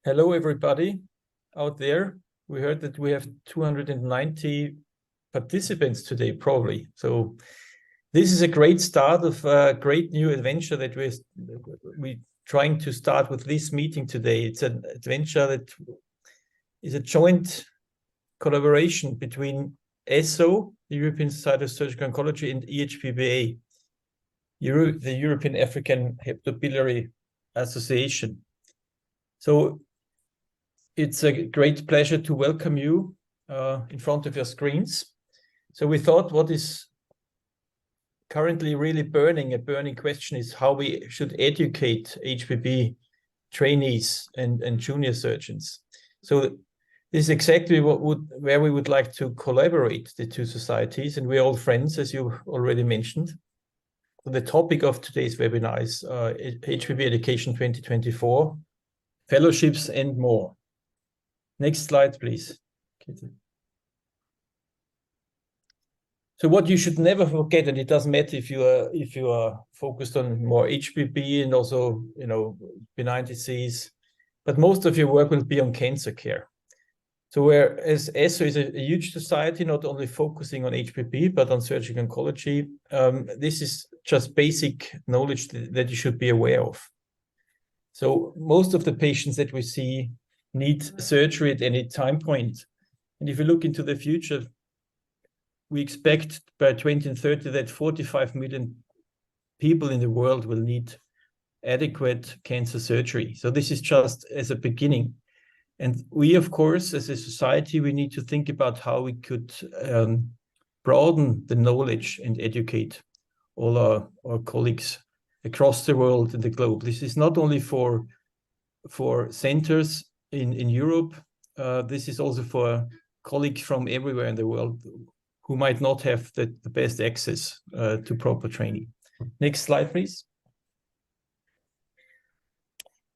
Hello, everybody out there. We heard that we have 290 participants today, probably. So this is a great start of a great new adventure that we're trying to start with this meeting today. It's an adventure that is a joint collaboration between ESSO, the European Society of Surgical Oncology, and E-AHPBA, the European African Hepatobiliary Association. So it's a great pleasure to welcome you in front of your screens. So we thought what is currently really a burning question is how we should educate HPB trainees and junior surgeons. So this is exactly where we would like to collaborate the two societies, and we're all friends, as you already mentioned. So the topic of today's webinar is HPB Education 2024, fellowships and more. Next slide, please. So what you should never forget, and it doesn't matter if you are focused on more HPB and also benign disease, but most of your work will be on cancer care. So whereas ESSO is a huge society, not only focusing on HPB but on surgical oncology, this is just basic knowledge that you should be aware of. So most of the patients that we see need surgery at any time point. And if you look into the future, we expect by 2030 that 45 million people in the world will need adequate cancer surgery. So this is just as a beginning. And we, of course, as a society, we need to think about how we could broaden the knowledge and educate all our colleagues across the world and the globe. This is not only for centers in Europe, this is also for colleagues from everywhere in the world who might not have the best access to proper training. Next slide, please.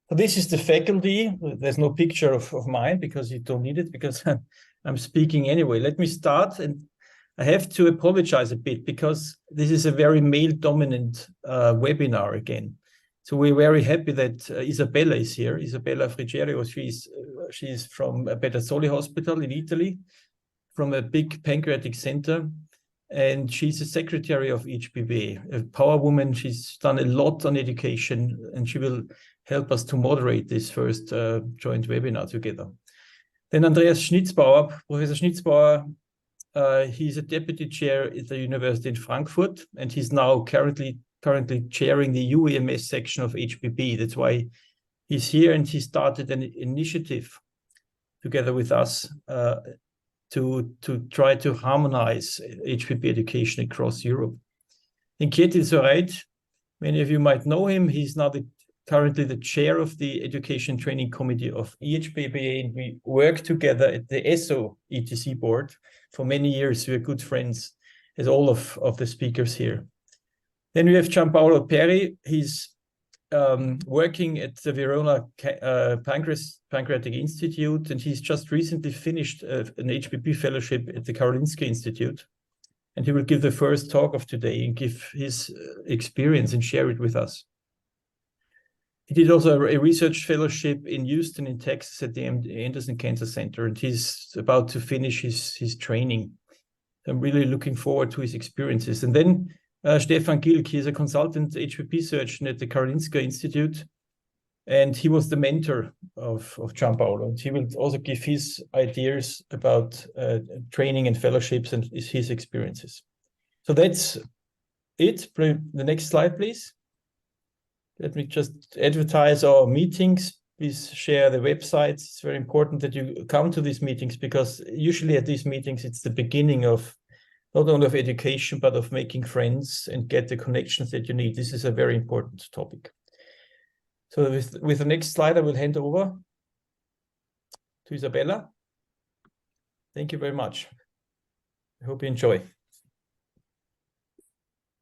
So this is the faculty. There's no picture of mine because you don't need it because I'm speaking anyway. Let me start, and I have to apologize a bit because this is a very male-dominant webinar again. So we're very happy that Isabella is here. Isabella Frigerio, she's from a Pederzoli hospital in Italy, from a big pancreatic center, and she's a secretary of HPB, a power woman. She's done a lot on education, and she will help us to moderate this first joint webinar together. Then Andreas Schnitzbauer, Professor Schnitzbauer, he's a deputy chair at the University in Frankfurt, and he's now currently chairing the UEMS section of HPB. That's why he's here, and he started an initiative together with us to try to harmonize HPB education across Europe. And Kjetil Soreide, many of you might know him. He's now currently the chair of the Education Training Committee of E-AHPBA, and we work together at the ESSO ETC board for many years. We're good friends, as all of the speakers here. Then we have Giampaolo Perri. He's working at the Verona Pancreatic Institute, and he's just recently finished an HPB fellowship at the Karolinska Institute. And he will give the first talk of today and give his experience and share it with us. He did also a research fellowship in Houston in Texas at the Anderson Cancer Center, and he's about to finish his training. I'm really looking forward to his experiences. And then Stefan Gilg, he's a consultant HPB surgeon at the Karolinska Institute, and he was the mentor of Giampaolo. And he will also give his ideas about training and fellowships and his experiences. So that's it. The next slide, please. Let me just advertise our meetings. Please share the websites. It's very important that you come to these meetings because usually at these meetings, it's the beginning of not only of education, but of making friends and get the connections that you need. This is a very important topic. So with the next slide, I will hand over to Isabella. Thank you very much. I hope you enjoy.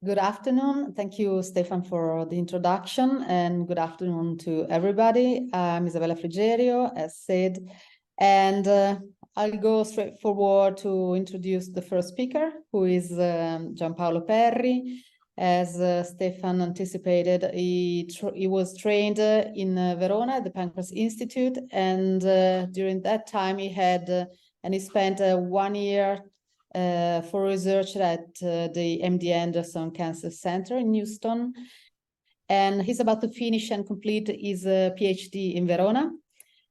Good afternoon. Thank you, Stefan, for the introduction, and good afternoon to everybody. I'm Isabella Frigerio, as said, and I'll go straight forward to introduce the first speaker, who is Giampaolo Perri. As Stefan anticipated, he was trained in Verona at the Pancreas Institute, and during that time he spent 1 year for research at the MD Anderson Cancer Center in Houston, and he's about to finish and complete his PhD in Verona,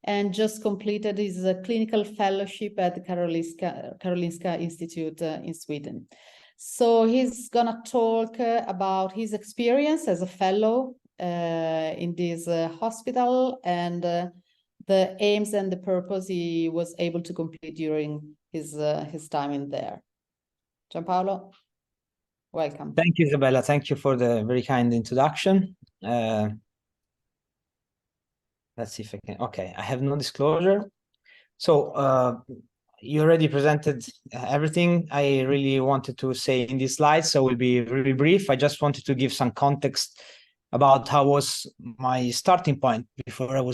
and just completed his clinical fellowship at the Karolinska Institute in Sweden. So he's gonna talk about his experience as a fellow in this hospital, and the aims and the purpose he was able to complete during his time in there. Giampaolo, welcome. Thank you, Isabella. Thank you for the very kind introduction. Let's see if I can. Okay, I have no disclosure. So you already presented everything I really wanted to say in this slide, so we'll be really brief. I just wanted to give some context about how was my starting point before I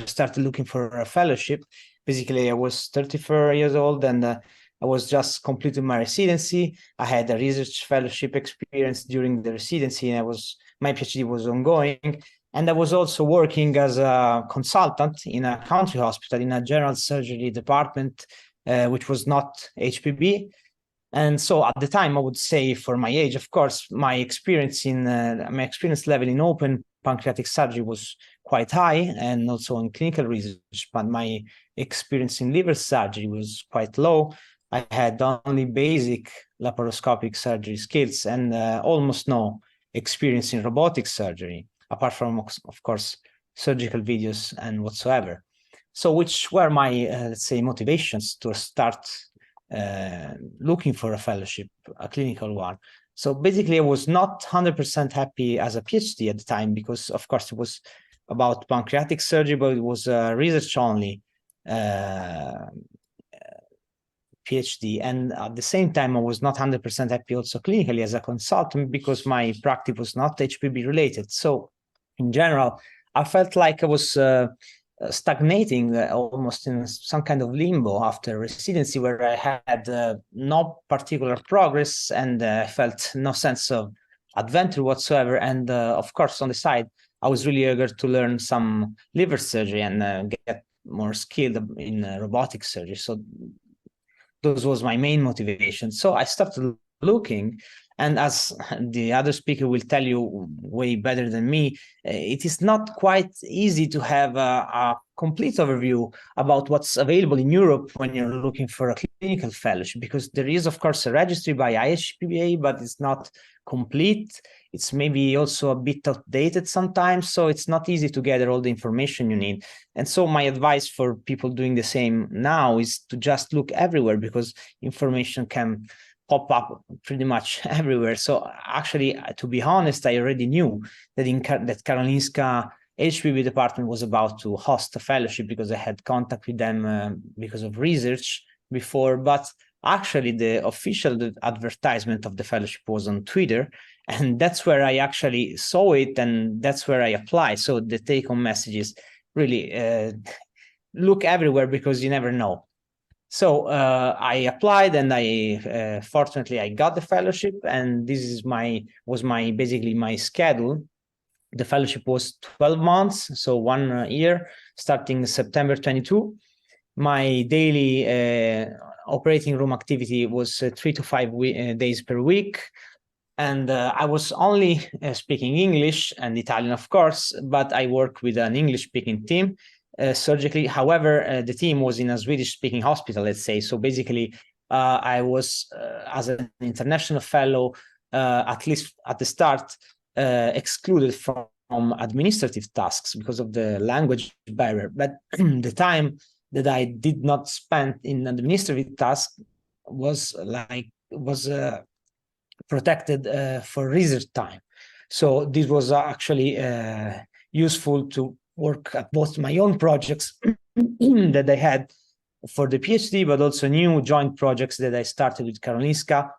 started looking for a fellowship. Basically, I was 34 years old, and I was just completing my residency. I had a research fellowship experience during the residency, and my PhD was ongoing. And I was also working as a consultant in a country hospital in a general surgery department, which was not HPB. And so at the time, I would say, for my age, of course, my experience level in open pancreatic surgery was quite high, and also in clinical research, but my experience in liver surgery was quite low. I had only basic laparoscopic surgery skills and almost no experience in robotic surgery, apart from, of course, surgical videos and whatsoever. So which were my, let's say, motivations to start looking for a fellowship, a clinical one. So basically, I was not 100% happy as a PhD at the time, because, of course, it was about pancreatic surgery, but it was a research-only PhD. And at the same time, I was not 100% happy also clinically as a consultant, because my practice was not HPB related. So in general, I felt like I was stagnating almost in some kind of limbo after residency, where I had no particular progress, and I felt no sense of adventure whatsoever. And of course, on the side, I was really eager to learn some liver surgery and get more skilled in robotic surgery. So those was my main motivation. So I started looking, and as the other speaker will tell you way better than me, it is not quite easy to have a complete overview about what's available in Europe when you're looking for a clinical fellowship, because there is, of course, a registry by EAHPBA, but it's not complete. It's maybe also a bit outdated sometimes, so it's not easy to gather all the information you need. And so my advice for people doing the same now is to just look everywhere, because information can pop up pretty much everywhere. So actually, to be honest, I already knew that that Karolinska HPB department was about to host a fellowship, because I had contact with them because of research before. But actually, the official advertisement of the fellowship was on Twitter, and that's where I actually saw it, and that's where I applied. So the take-home message is really look everywhere, because you never know. So I applied, and I fortunately I got the fellowship, and this is basically my schedule. The fellowship was 12 months, so 1 year, starting September 22. My daily operating room activity was 3 to 5 days per week, and I was only speaking English and Italian, of course, but I work with an English-speaking team. Surgically, however, the team was in a Swedish-speaking hospital, let's say. So basically, I was, as an international fellow, at least at the start, excluded from administrative tasks because of the language barrier. But the time that I did not spend in administrative tasks was protected for research time. So this was actually useful to work at both my own projects that I had for the PhD, but also new joint projects that I started with Karolinska.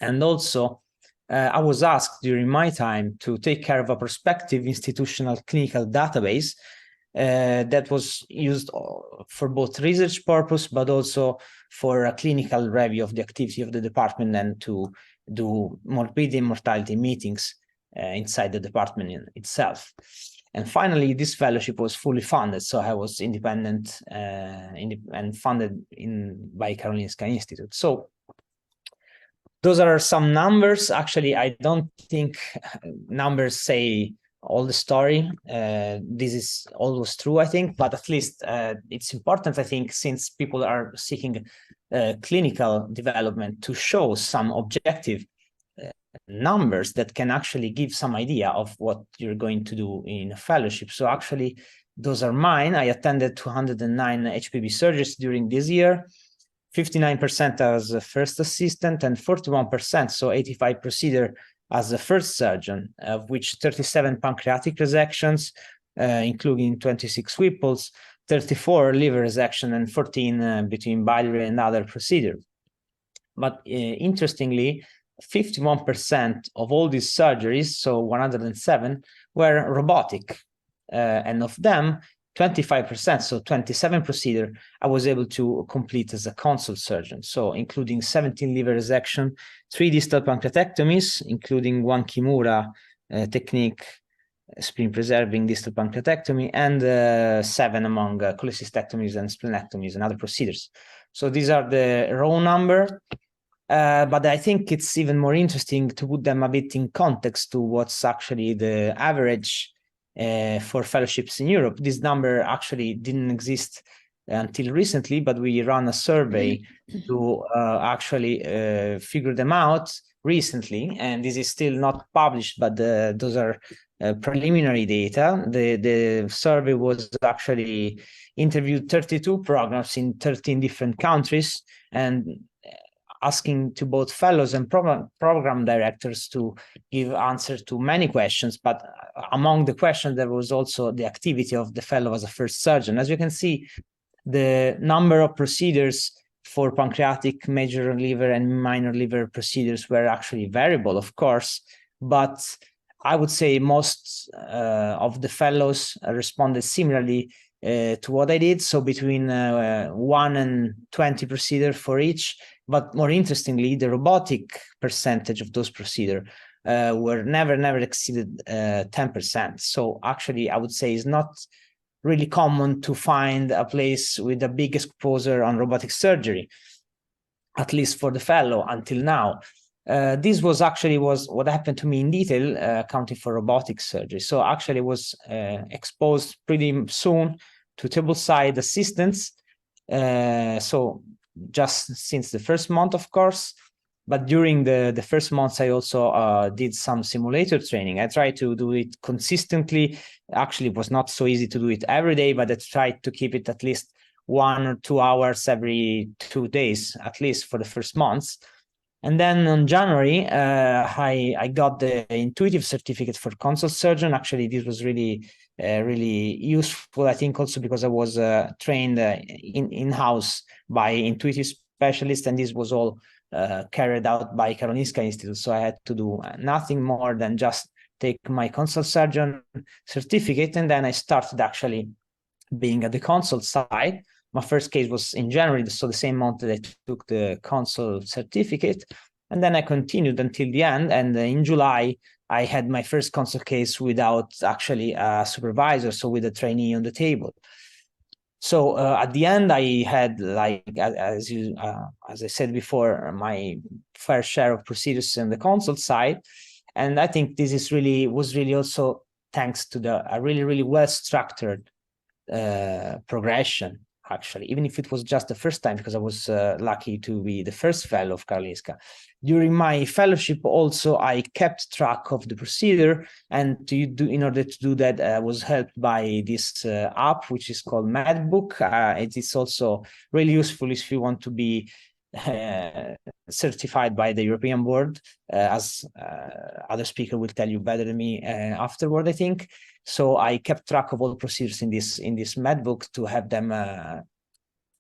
And also, I was asked during my time to take care of a prospective institutional clinical database that was used for both research purpose, but also for a clinical review of the activity of the department, and to do morbidity and mortality meetings inside the department itself. And finally, this fellowship was fully funded, so I was independent and funded by Karolinska Institute. So those are some numbers. Actually, I don't think numbers say all the story. This is always true, I think, but at least it's important, I think, since people are seeking clinical development, to show some objective numbers that can actually give some idea of what you're going to do in a fellowship. So actually, those are mine. I attended 209 HPB surgeries during this year, 59% as a first assistant and 41%, so 85 procedure as a first surgeon, of which 37 pancreatic resections, including 26 Whipples, 34 liver resection, and 14 between biliary and other procedures. But interestingly, 51% of all these surgeries, so 107, were robotic. And of them, 25%, so 27 procedure, I was able to complete as a consult surgeon. So including 17 liver resection, 3 distal pancreatectomies, including 1 Kimura technique, spleen preserving distal pancreatectomy, and 7 among cholecystectomies and splenectomies and other procedures. So these are the raw number. But I think it's even more interesting to put them a bit in context to what's actually the average for fellowships in Europe. This number actually didn't exist until recently, but we ran a survey to actually figure them out recently, and this is still not published, but those are preliminary data. The survey was actually interviewed 32 programs in 13 different countries, and asking to both fellows and program directors to give answers to many questions. But among the questions, there was also the activity of the fellow as a first surgeon. As you can see, the number of procedures for pancreatic, major liver, and minor liver procedures were actually variable, of course, but I would say most of the fellows responded similarly to what I did, so between 1 and 20 procedures for each. But more interestingly, the robotic percentage of those procedures were never exceeded 10%. So actually, I would say it's not really common to find a place with a big exposure on robotic surgery, at least for the fellow until now. This was what happened to me in detail, accounting for robotic surgery. So actually, I was exposed pretty soon to tableside assistance. So just since the first month, of course, but during the first months, I also did some simulator training. I tried to do it consistently. Actually, it was not so easy to do it every day, but I tried to keep it at least 1 or 2 hours every 2 days, at least for the first months. And then in January, I got the intuitive certificate for consult surgeon. Actually, this was really useful, I think, also because I was trained in-house by intuitive specialists, and this was all carried out by Karolinska Institute. So I had to do nothing more than just take my consult surgeon certificate, and then I started actually being at the consult side. My first case was in January, so the same month that I took the consult certificate, and then I continued until the end. And in July, I had my first consult case without actually a supervisor, so with a trainee on the table. So at the end, I had, like, as I said before, my fair share of procedures on the consult side, and I think this is was really also thanks to a really well structured progression. Actually, even if it was just the first time, because I was lucky to be the first fellow of Karolinska. During my fellowship, also, I kept track of the procedure, and in order to do that, I was helped by this app, which is called MedBook. It is also really useful if you want to be certified by the European board, as other speaker will tell you better than me afterward, I think. So I kept track of all the procedures in this MedBook to have them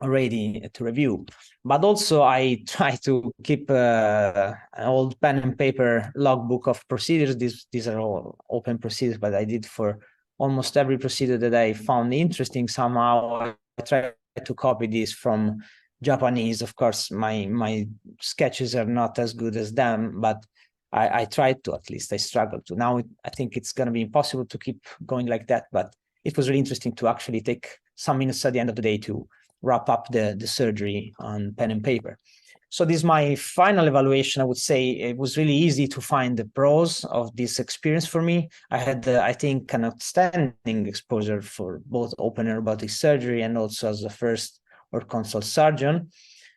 ready to review. But also I try to keep an old pen and paper logbook of procedures. These are all open procedures, but I did for almost every procedure that I found interesting somehow. I try to copy this from Japanese. Of course, my sketches are not as good as them, but I tried to, at least I struggled to. Now I think it's going to be impossible to keep going like that, but it was really interesting to actually take some minutes at the end of the day to wrap up the surgery on pen and paper. So this is my final evaluation. I would say it was really easy to find the pros of this experience for me. I had, I think, an outstanding exposure for both open and robotic surgery and also as a first or consult surgeon.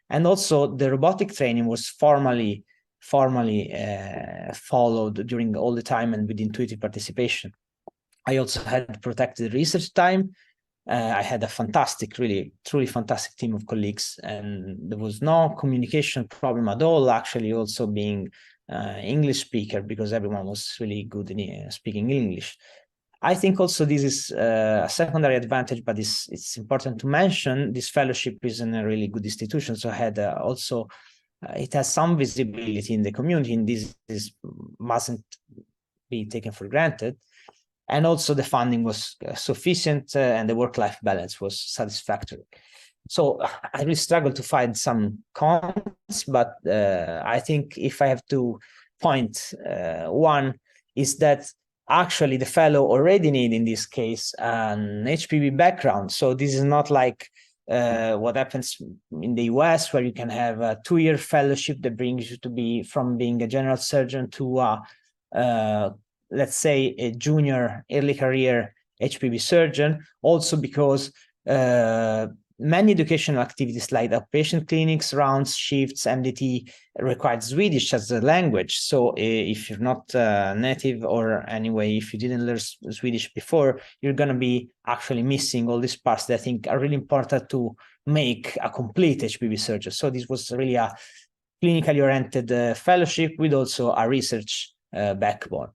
And also the robotic training was formally followed during all the time and with intuitive participation. I also had protected research time. I had a fantastic, really, truly fantastic team of colleagues, and there was no communication problem at all, actually also being English speaker, because everyone was really good in speaking English. I think also this is a secondary advantage, but it's important to mention this fellowship is in a really good institution. So I had also, it has some visibility in the community, and this mustn't be taken for granted. And also the funding was sufficient and the work-life balance was satisfactory. So I really struggled to find some cons, but I think if I have to point one is that actually the fellow already need in this case an HPB background. So this is not like what happens in the US, where you can have a 2-year fellowship that brings you to be from being a general surgeon to let's say a junior early career HPB surgeon, also because many educational activities like outpatient clinics, rounds, shifts, MDT required Swedish as a language. So if you're not native, or anyway, if you didn't learn Swedish before, you're going to be actually missing all these parts that I think are really important to make a complete HPB surgeon. So this was really a clinically oriented fellowship with also a research backbone.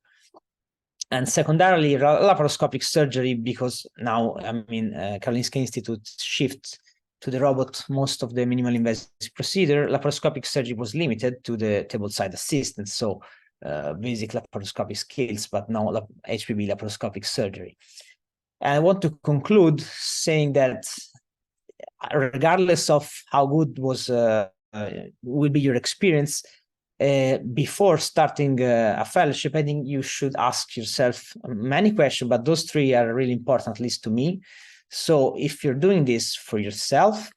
And secondarily, laparoscopic surgery, because now, I mean, Karolinska Institute shifts to the robot most of the minimal invasive procedure. Laparoscopic surgery was limited to the tableside assistance, so basic laparoscopic skills, but no HPB laparoscopic surgery. And I want to conclude saying that regardless of how good will be your experience, before starting a fellowship, I think you should ask yourself many questions, but those 3 are really important, at least to me. So if you're doing this for yourself,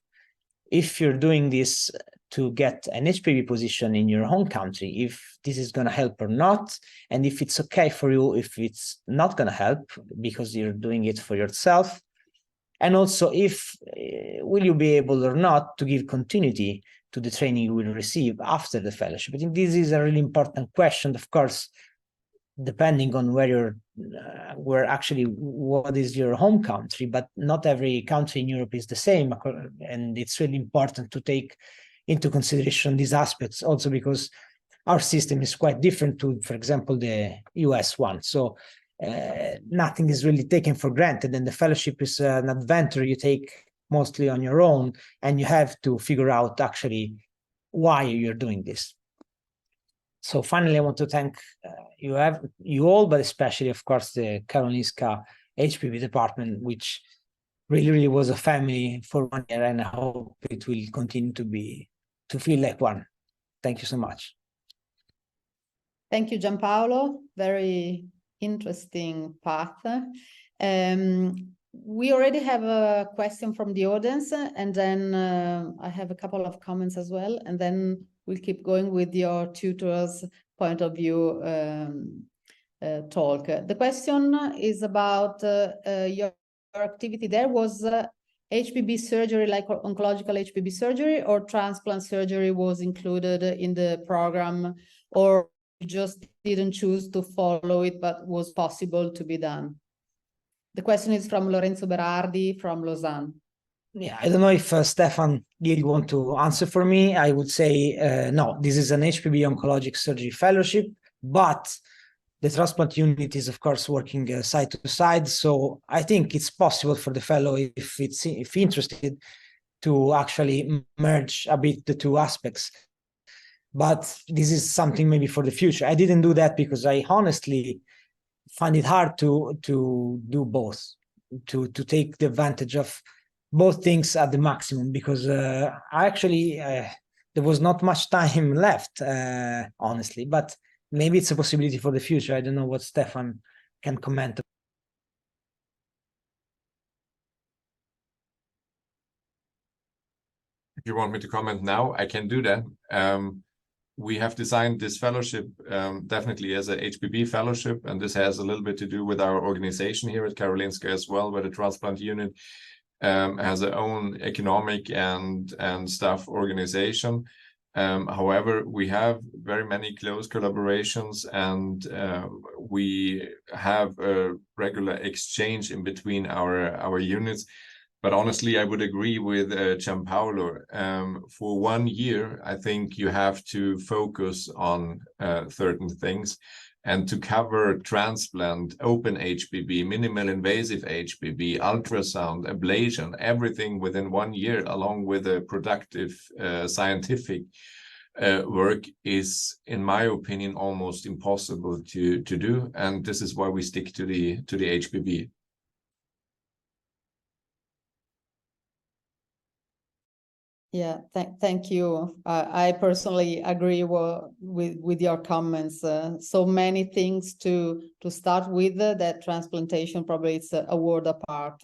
if you're doing this to get an HPB position in your home country, if this is going to help or not, and if it's okay for you, if it's not going to help because you're doing it for yourself, and also if will you be able or not to give continuity to the training you will receive after the fellowship. I think this is a really important question, of course, depending on where what is your home country, but not every country in Europe is the same. And it's really important to take into consideration these aspects also because our system is quite different to, for example, the US one. So nothing is really taken for granted, and the fellowship is an adventure you take mostly on your own, and you have to figure out actually why you're doing this. So finally, I want to thank you all, but especially, of course, the Karolinska HPB department, which really was a family for 1 year, and I hope it will continue to feel like one. Thank you so much. Thank you, Giampaolo. Very interesting path. We already have a question from the audience, and then I have a couple of comments as well, and then we'll keep going with your tutor's point of view talk. The question is about your activity there. Was HPB surgery like oncological HPB surgery, or transplant surgery was included in the program, or you just didn't choose to follow it, but was possible to be done? The question is from Lorenzo Berardi from Lausanne. Yeah, I don't know if Stefan, Gilg want to answer for me. I would say no, this is an HPB oncologic surgery fellowship, but the transplant unit is, of course, working side to side. So I think it's possible for the fellow, if interested, to actually merge a bit the 2 aspects. But this is something maybe for the future. I didn't do that because I honestly find it hard to do both, to take the advantage of both things at the maximum, because I actually there was not much time left, honestly, but maybe it's a possibility for the future. I don't know what Stefan can comment. If you want me to comment now, I can do that. We have designed this fellowship definitely as a HPB fellowship, and this has a little bit to do with our organization here at Karolinska as well, where the transplant unit has their own economic and staff organization. However, we have very many close collaborations, and we have a regular exchange in between our units. But honestly, I would agree with Giampaolo. For 1 year, I think you have to focus on certain things, and to cover transplant, open HPB, minimal invasive HPB, ultrasound, ablation, everything within 1 year, along with a productive scientific work, is, in my opinion, almost impossible to do. And this is why we stick to the HPB. Yeah, thank you. I personally agree with your comments. So many things to start with, that transplantation probably it's a world apart.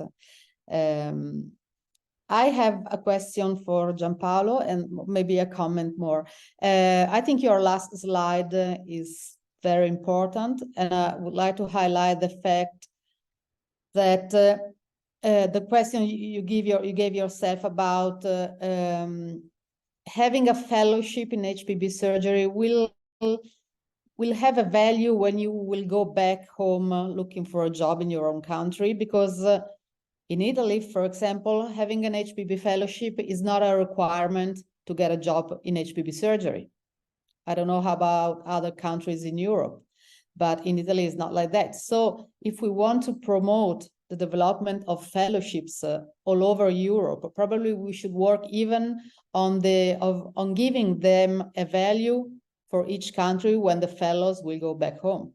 I have a question for Giampaolo and maybe a comment more. I think your last slide is very important, and I would like to highlight the fact that the question you gave yourself about having a fellowship in HPB surgery will have a value when you will go back home looking for a job in your own country, because in Italy, for example, having an HPB fellowship is not a requirement to get a job in HPB surgery. I don't know how about other countries in Europe, but in Italy it's not like that. So if we want to promote the development of fellowships all over Europe, probably we should work even on giving them a value for each country when the fellows will go back home.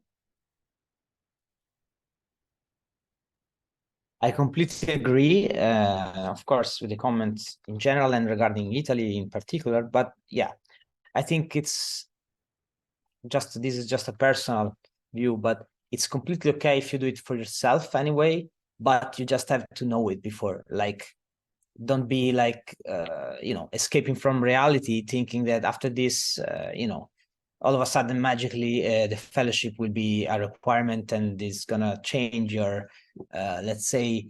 I completely agree, of course, with the comments in general and regarding Italy in particular. But yeah, I think this is just a personal view, but it's completely okay if you do it for yourself anyway. But you just have to know it before. Like, don't be like, escaping from reality, thinking that after this, all of a sudden magically the fellowship will be a requirement and is gonna change your, let's say,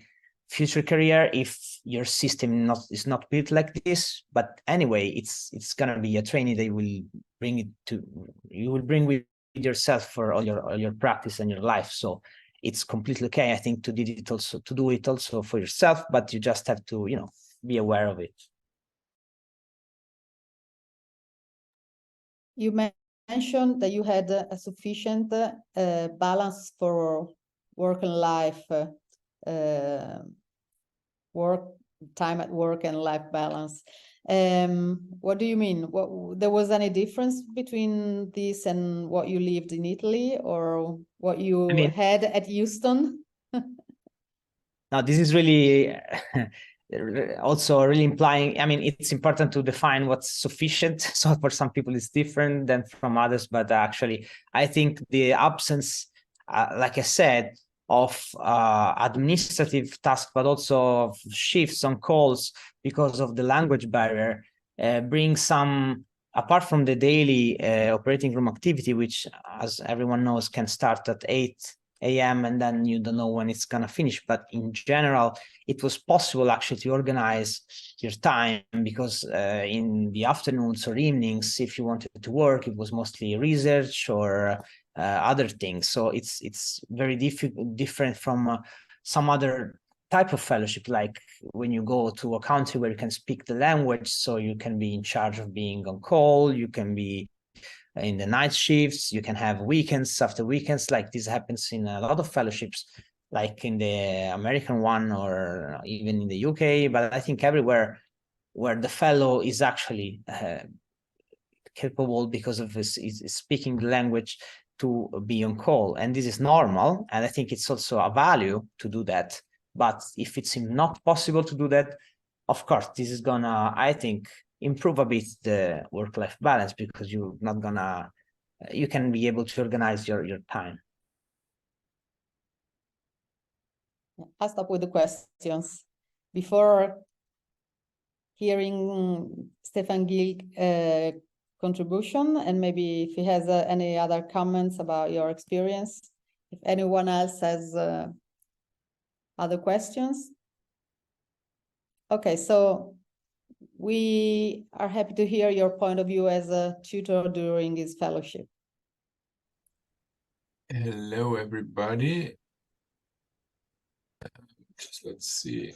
future career if your system is not built like this. But anyway, it's gonna be a training that you will bring with yourself for all your practice and your life. So it's completely okay, I think, to do it also for yourself, but you just have to, be aware of it. You mentioned that you had a sufficient balance for work and life, time at work and life balance. What do you mean? There was any difference between this and what you lived in Italy, or what you had at Houston? Now, this is really also really implying, it's important to define what's sufficient. So for some people it's different than from others, but actually I think the absence, like I said, of administrative tasks, but also of shifts on calls because of the language barrier, brings some, apart from the daily operating room activity, which, as everyone knows, can start at 8 a.m. and then you don't know when it's gonna finish. But in general, it was possible actually to organize your time, because in the afternoons or evenings, if you wanted to work, it was mostly research or other things. So it's very different from some other type of fellowship, like when you go to a country where you can speak the language, so you can be in charge of being on call, you can be in the night shifts, you can have weekends after weekends. Like this happens in a lot of fellowships, like in the American one or even in the UK, but I think everywhere where the fellow is actually capable, because of his speaking the language, to be on call. And this is normal, and I think it's also a value to do that. But if it's not possible to do that, Of course, this is gonna, I think, improve a bit the work-life balance, because you're not gonna, you can be able to organize your time. I'll stop with the questions. Before hearing Stefan Gilg contribution, and maybe if he has any other comments about your experience, if anyone else has other questions. Okay, so we are happy to hear your point of view as a tutor during his fellowship. Hello, everybody. Just let's see.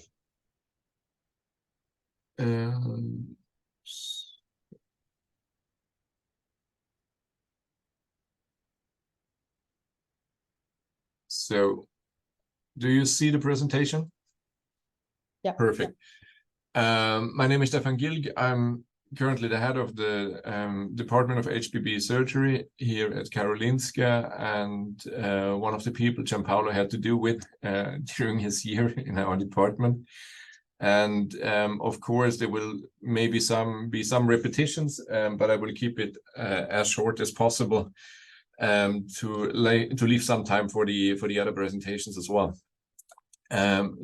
So, do you see the presentation? Yeah. Perfect. My name is Stefan Gilg. I'm currently the head of the Department of HPB Surgery here at Karolinska, and one of the people Giampaolo had to do with during his year in our department. And of course, there will maybe be some repetitions, but I will keep it as short as possible to leave some time for the other presentations as well.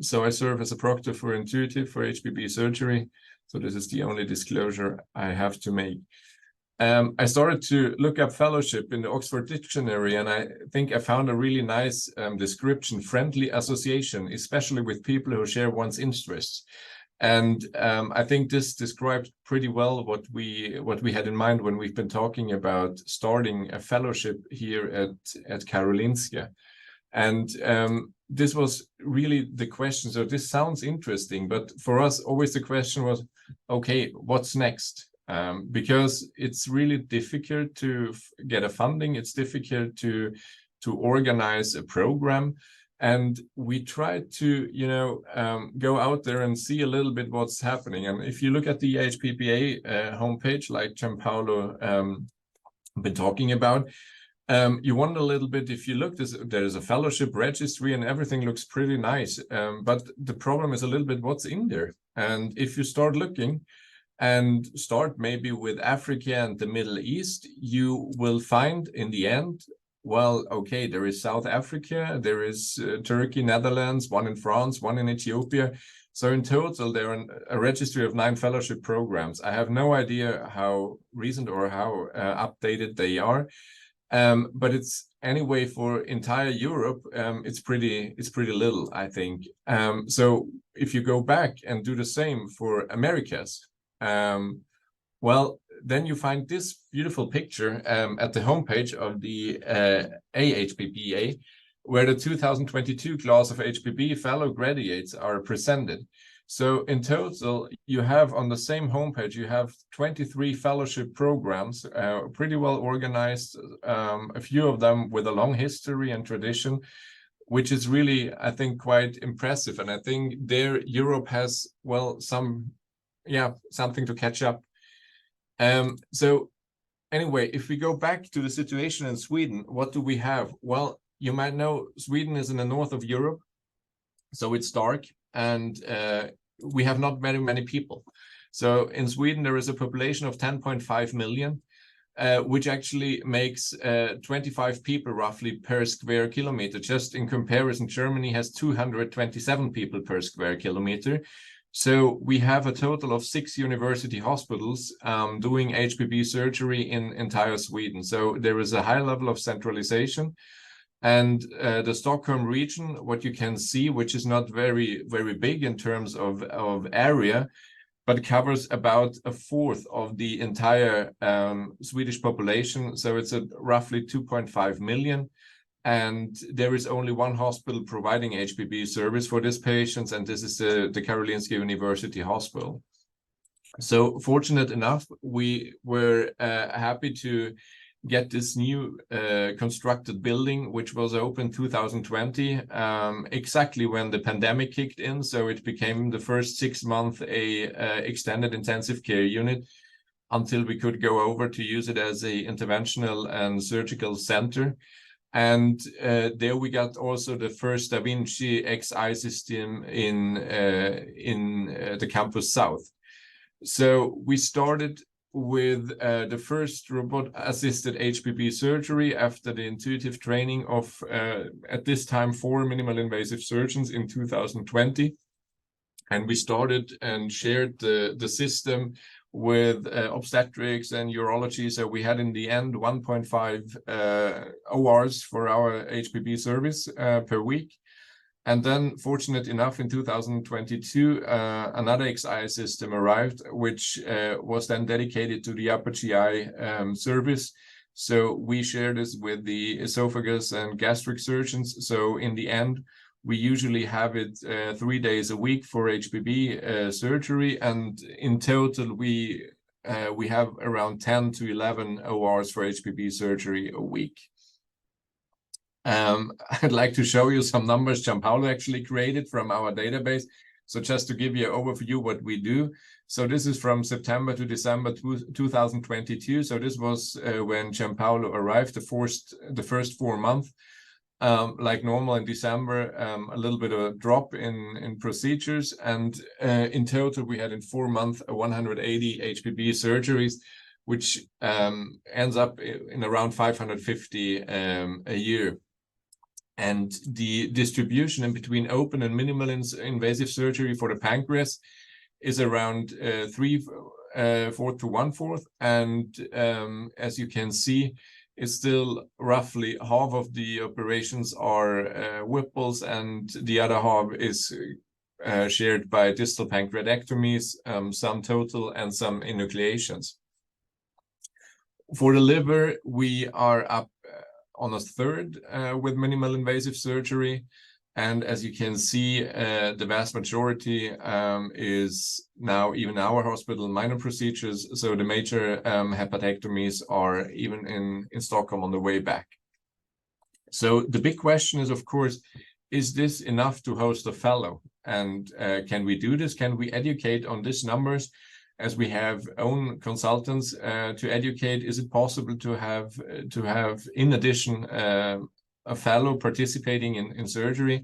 So I serve as a proctor for Intuitive for HPB surgery. So this is the only disclosure I have to make. I started to look up fellowship in the Oxford Dictionary, and I think I found a really nice description: friendly association, especially with people who share one's interests. And I think this describes pretty well what we had in mind when we've been talking about starting a fellowship here at Karolinska. And this was really the question. So this sounds interesting, but for us, always the question was, okay, what's next? Because it's really difficult to get a funding. It's difficult to organize a program. And we tried to, go out there and see a little bit what's happening. And if you look at the E-AHPBA homepage, like Giampaolo been talking about, you wonder a little bit, if you look, there's a fellowship registry and everything looks pretty nice. But the problem is a little bit what's in there. And if you start looking and start maybe with Africa and the Middle East, you will find in the end, well, okay, there is South Africa, there is Turkey, Netherlands, one in France, one in Ethiopia. So in total, there are a registry of 9 fellowship programs. I have no idea how recent or how updated they are. But it's anyway for entire Europe, it's pretty little, I think. So if you go back and do the same for Americas, well, then you find this beautiful picture at the homepage of the AHPBA, where the 2022 class of HPB fellow graduates are presented. So in total, you have on the same homepage, you have 23 fellowship programs, pretty well organized, a few of them with a long history and tradition, which is really, I think, quite impressive. And I think there Europe has, well, something to catch up. So anyway, if we go back to the situation in Sweden, what do we have? Well, you might know Sweden is in the north of Europe, so it's dark, and we have not very many people. So in Sweden, there is a population of 10.5 million, which actually makes 25 people roughly per square kilometer. Just in comparison, Germany has 227 people per square kilometer. So we have a total of 6 university hospitals doing HPB surgery in entire Sweden. So there is a high level of centralization. And the Stockholm region, what you can see, which is not very, very big in terms of area, but covers about a fourth of the entire Swedish population. So it's at roughly 2.5 million. And there is only one hospital providing HPB service for these patients, and this is the Karolinska University Hospital. So fortunate enough, we were happy to get this new constructed building, which was open 2020, exactly when the pandemic kicked in. So it became the first 6 months a extended intensive care unit until we could go over to use it as a interventional and surgical center. And there we got also the first Da Vinci XI system in the campus south. So we started with the first robot-assisted HPB surgery after the intuitive training of, at this time, 4 minimal invasive surgeons in 2020. And we started and shared the system with obstetrics and urology. So we had in the end 1.5 ORs for our HPB service per week. And then, fortunate enough, in 2022, another XI system arrived, which was then dedicated to the upper GI service. So we share this with the esophagus and gastric surgeons. So in the end, we usually have it 3 days a week for HPB surgery, and in total we have around 10 to 11 ORs for HPB surgery a week. I'd like to show you some numbers Giampaolo actually created from our database. So just to give you an overview what we do. So this is from September to December 2022. So this was when Giampaolo arrived, the first 4 months. Like normal in December, a little bit of a drop in procedures, and in total we had in 4 months 180 HPB surgeries, which ends up in around 550 a year. And the distribution in between open and minimal invasive surgery for the pancreas is around 3/4 to 1/4, and as you can see, it's still roughly half of the operations are Whipples, and the other half is shared by distal pancreatectomies, some total and some enucleations. For the liver, we are up on a third with minimal invasive surgery. And as you can see, the vast majority is now, even our hospital, minor procedures. So the major hepatectomies are even in Stockholm on the way back. So the big question is, of course, is this enough to host a fellow? And can we do this? Can we educate on these numbers? As we have own consultants to educate, is it possible to have in addition a fellow participating in surgery?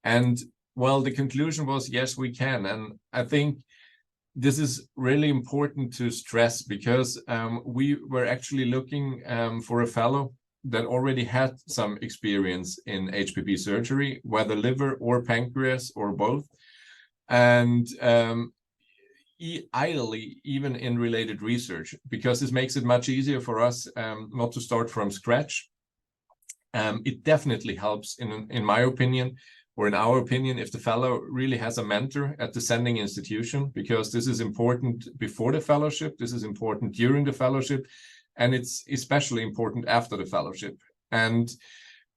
And well, the conclusion was yes, we can. And I think this is really important to stress, because we were actually looking for a fellow that already had some experience in HPB surgery, whether liver or pancreas or both, and ideally even in related research, because this makes it much easier for us not to start from scratch. It definitely helps, in my opinion, or in our opinion, if the fellow really has a mentor at the sending institution, because this is important before the fellowship, this is important during the fellowship, and it's especially important after the fellowship. And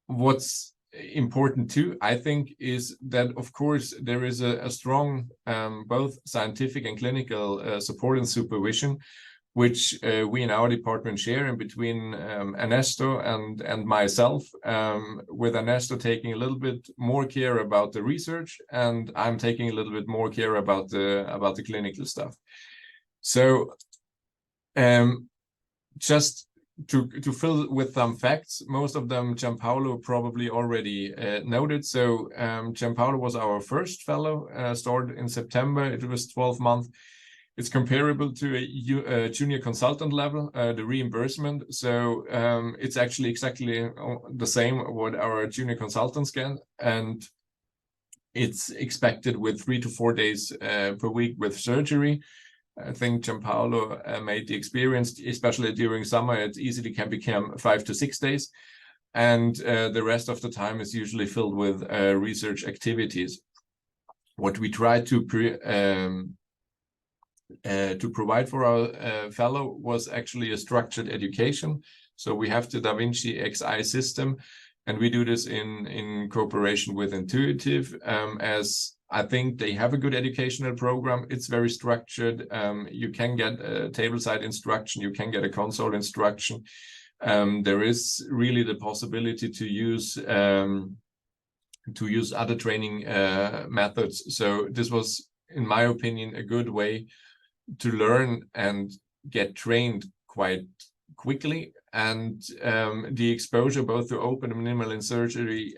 what's important too, I think, is that, of course, there is a strong both scientific and clinical support and supervision, which we in our department share in between Ernesto and myself, with Ernesto taking a little bit more care about the research, and I'm taking a little bit more care about the clinical stuff. So just to fill with some facts, most of them Giampaolo probably already noted. So Giampaolo was our first fellow, started in September. It was 12 months. It's comparable to a junior consultant level, the reimbursement. So it's actually exactly the same what our junior consultants get. And it's expected with 3 to 4 days per week with surgery. I think Giampaolo made the experience, especially during summer, it easily can become 5 to 6 days. And the rest of the time is usually filled with research activities. What we try to provide for our fellow was actually a structured education. So we have the Da Vinci XI system, and we do this in cooperation with Intuitive, as I think they have a good educational program. It's very structured. You can get a tableside instruction, you can get a console instruction. There is really the possibility to use other training methods. So this was, in my opinion, a good way to learn and get trained quite quickly, and the exposure both to open and minimal in surgery,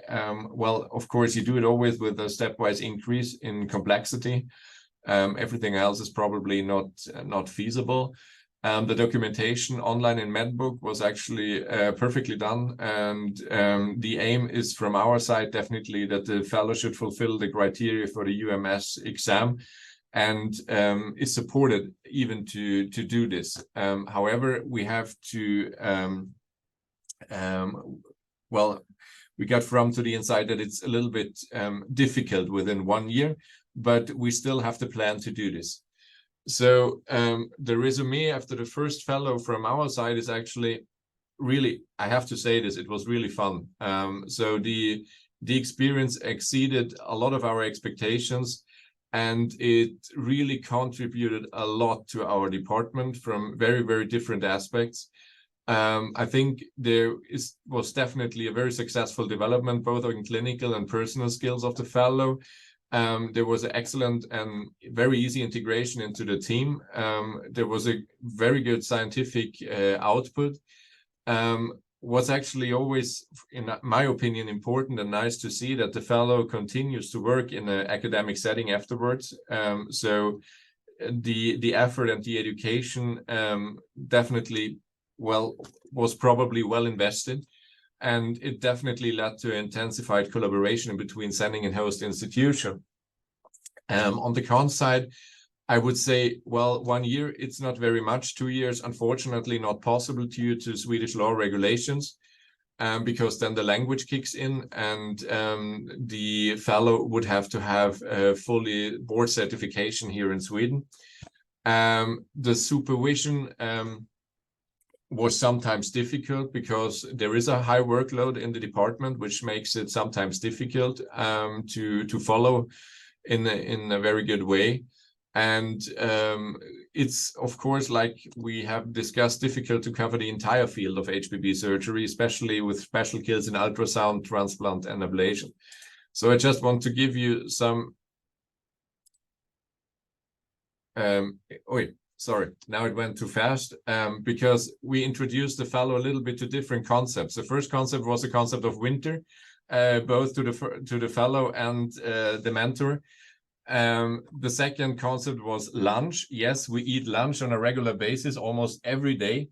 well, of course, you do it always with a stepwise increase in complexity. Everything else is probably not feasible. The documentation online in Medbook was actually perfectly done, and the aim is from our side definitely that the fellow should fulfill the criteria for the UEMS exam, and is supported even to do this. However, we have to well, we got from to the inside that it's a little bit difficult within 1 year, but we still have to plan to do this. So the resume after the first fellow from our side is actually really, I have to say this, it was really fun. So the experience exceeded a lot of our expectations, and it really contributed a lot to our department from very, very different aspects. I think there was definitely a very successful development, both in clinical and personal skills of the fellow. There was an excellent and very easy integration into the team. There was a very good scientific output. Was actually always, in my opinion, important and nice to see that the fellow continues to work in an academic setting afterwards. So the effort and the education definitely was probably well invested. And it definitely led to intensified collaboration between sending and host institution. On the con side, I would say, well, 1 year, it's not very much. 2 years, unfortunately, not possible due to Swedish law regulations, because then the language kicks in, and the fellow would have to have a fully board certification here in Sweden. The supervision was sometimes difficult because there is a high workload in the department, which makes it sometimes difficult to follow in a very good way. And it's, of course, like we have discussed, difficult to cover the entire field of HPB surgery, especially with special skills in ultrasound, transplant, and ablation. So I just want to give you some... Sorry, now it went too fast, because we introduced the fellow a little bit to different concepts. The first concept was the concept of winter, both to the fellow and the mentor. The second concept was lunch. Yes, we eat lunch on a regular basis, almost every day.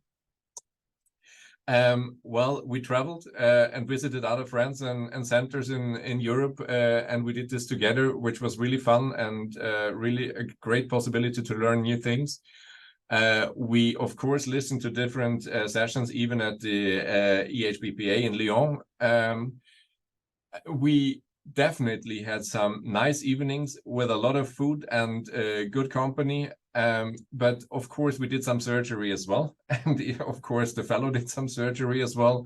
Well, we traveled and visited other friends and centers in Europe, and we did this together, which was really fun and really a great possibility to learn new things. We, of course, listened to different sessions, even at the E-AHPBA in Lyon. We definitely had some nice evenings with a lot of food and good company. But of course, we did some surgery as well. And of course, the fellow did some surgery as well.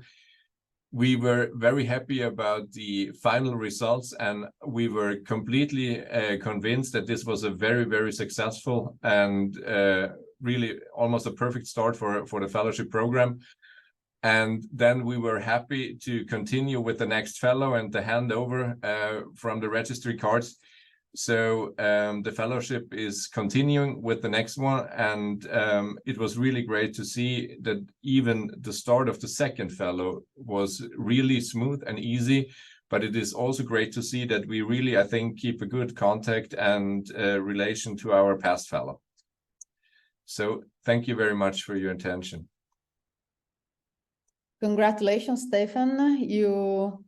We were very happy about the final results, and we were completely convinced that this was a very, very successful and really almost a perfect start for the fellowship program. And then we were happy to continue with the next fellow and the handover from the registry cards. So the fellowship is continuing with the next one, and it was really great to see that even the start of the second fellow was really smooth and easy. But it is also great to see that we really, I think, keep a good contact and relation to our past fellow. So thank you very much for your attention. Congratulations, Stefan. You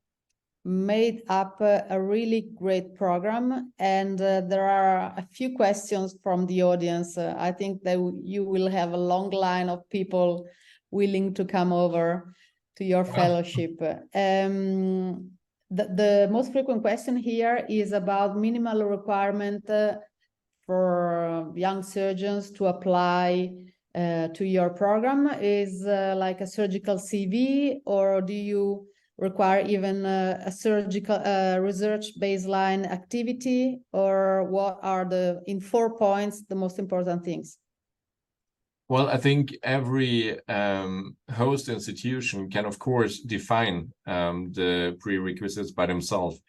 made up a really great program, and there are a few questions from the audience. I think that you will have a long line of people willing to come over to your fellowship. The most frequent question here is about minimal requirement for young surgeons to apply to your program. Is like a surgical CV, or do you require even a surgical research baseline activity, or what are in 4 points the most important things? Well, I think every host institution can, of course, define the prerequisites by themselves.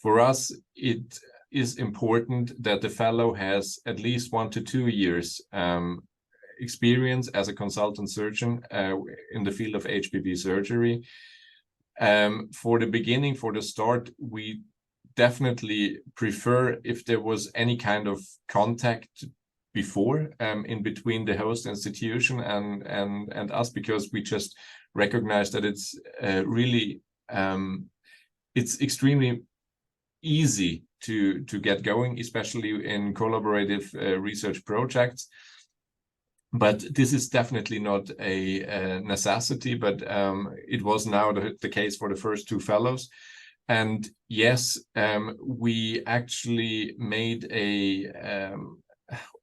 For us, it is important that the fellow has at least 1 to 2 years experience as a consultant surgeon in the field of HPB surgery. For the beginning, for the start, we definitely prefer if there was any kind of contact before in between the host institution and us, because we just recognize that it's really it's extremely easy to get going, especially in collaborative research projects. But this is definitely not a necessity, but it was now the case for the first two fellows. And yes, we actually made a,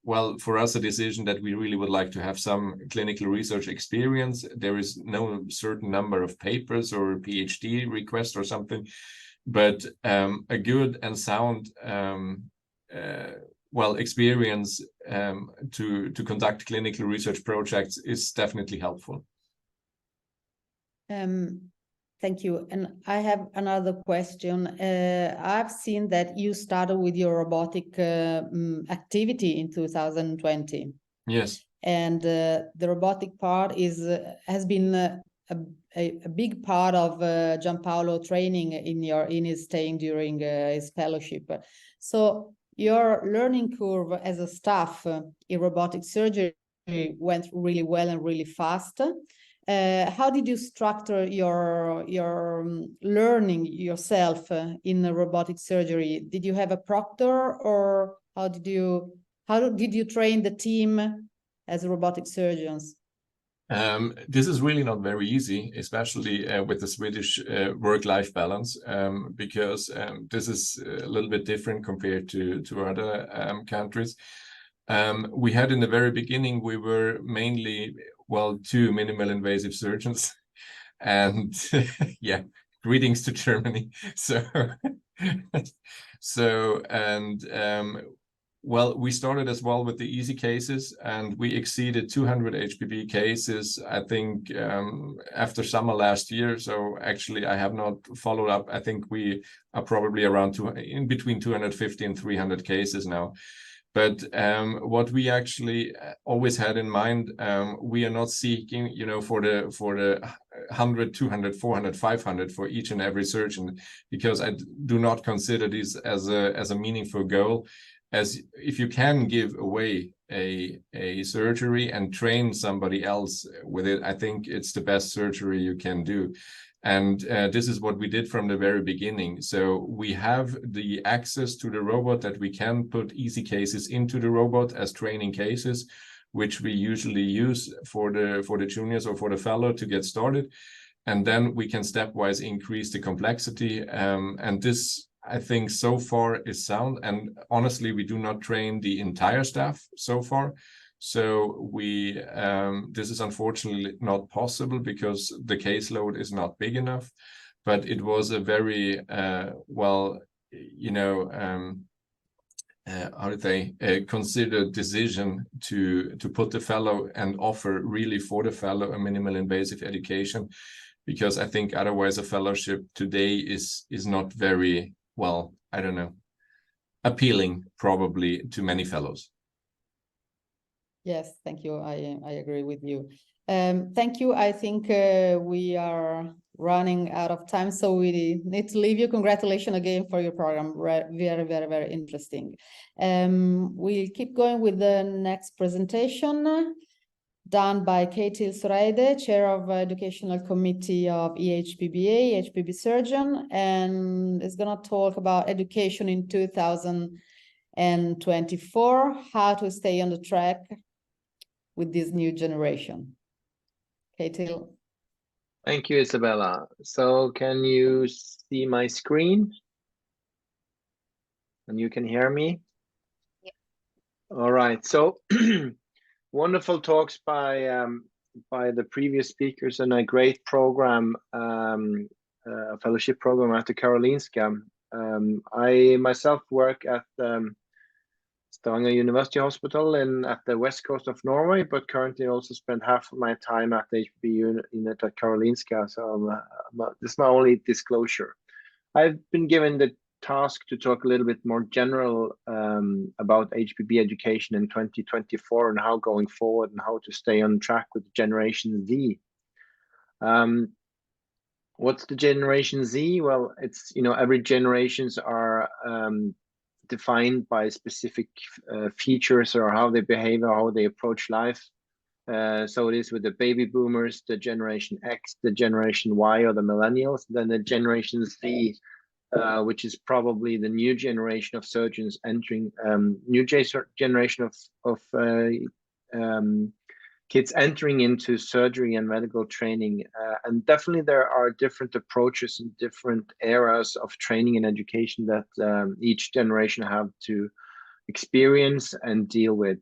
well, for us, a decision that we really would like to have some clinical research experience. There is no certain number of papers or PhD request or something, but a good and sound well, experience to conduct clinical research projects is definitely helpful. Thank you. And I have another question. I've seen that you started with your robotic activity in 2020. Yes. And the robotic part has been a big part of Giampaolo training in his staying during his fellowship. So your learning curve as a staff in robotic surgery went really well and really fast. How did you structure your learning yourself in robotic surgery? Did you have a proctor, or how did you train the team as robotic surgeons? This is really not very easy, especially with the Swedish work-life balance, because this is a little bit different compared to other countries. We had in the very beginning, we were mainly, well, two minimal invasive surgeons, and yeah, greetings to Germany. Well, we started as well with the easy cases, and we exceeded 200 HPB cases, I think, after summer last year. So actually, I have not followed up. I think we are probably around in between 250 and 300 cases now. But what we actually always had in mind, we are not seeking, you know, for the 100, 200, 400, 500 for each and every surgeon, because I do not consider this as a meaningful goal. As if you can give away a surgery and train somebody else with it, I think it's the best surgery you can do. And this is what we did from the very beginning. So we have the access to the robot that we can put easy cases into the robot as training cases, which we usually use for the juniors or for the fellow to get started. And then we can stepwise increase the complexity. And this, I think, so far is sound. And honestly, we do not train the entire staff so far. So this is unfortunately not possible because the caseload is not big enough. But it was a very, well, you know, how do they consider decision to put the fellow and offer really for the fellow a minimal invasive education, because I think otherwise a fellowship today is not very, well, I don't know, appealing probably to many fellows. Yes, thank you. I agree with you. Thank you. I think we are running out of time, so we need to leave you. Congratulations again for your program. Very, very, very interesting. We'll keep going with the next presentation done by Kjetil Soreide, Chair of Educational Committee of E-AHPBA, HPB Surgeon, and is going to talk about education in 2024, how to stay on the track with this new generation. Kjetil. Thank you, Isabella. So can you see my screen? And you can hear me? Yeah. All right. So wonderful talks by the previous speakers, and a great program, a fellowship program at the Karolinska. I myself work at Stavanger University Hospital at the west coast of Norway, but currently also spend half of my time at the HPB unit at Karolinska. So this is my only disclosure. I've been given the task to talk a little bit more general about HPB education in 2024 and how going forward and how to stay on track with Generation Z. What's the Generation Z? Well, it's, you know, every generations are defined by specific features or how they behave or how they approach life. So it is with the baby boomers, the Generation X, the Generation Y, or the millennials, then the Generation Z, which is probably the new generation of surgeons entering, generation of kids entering into surgery and medical training. And definitely there are different approaches and different eras of training and education that each generation have to experience and deal with.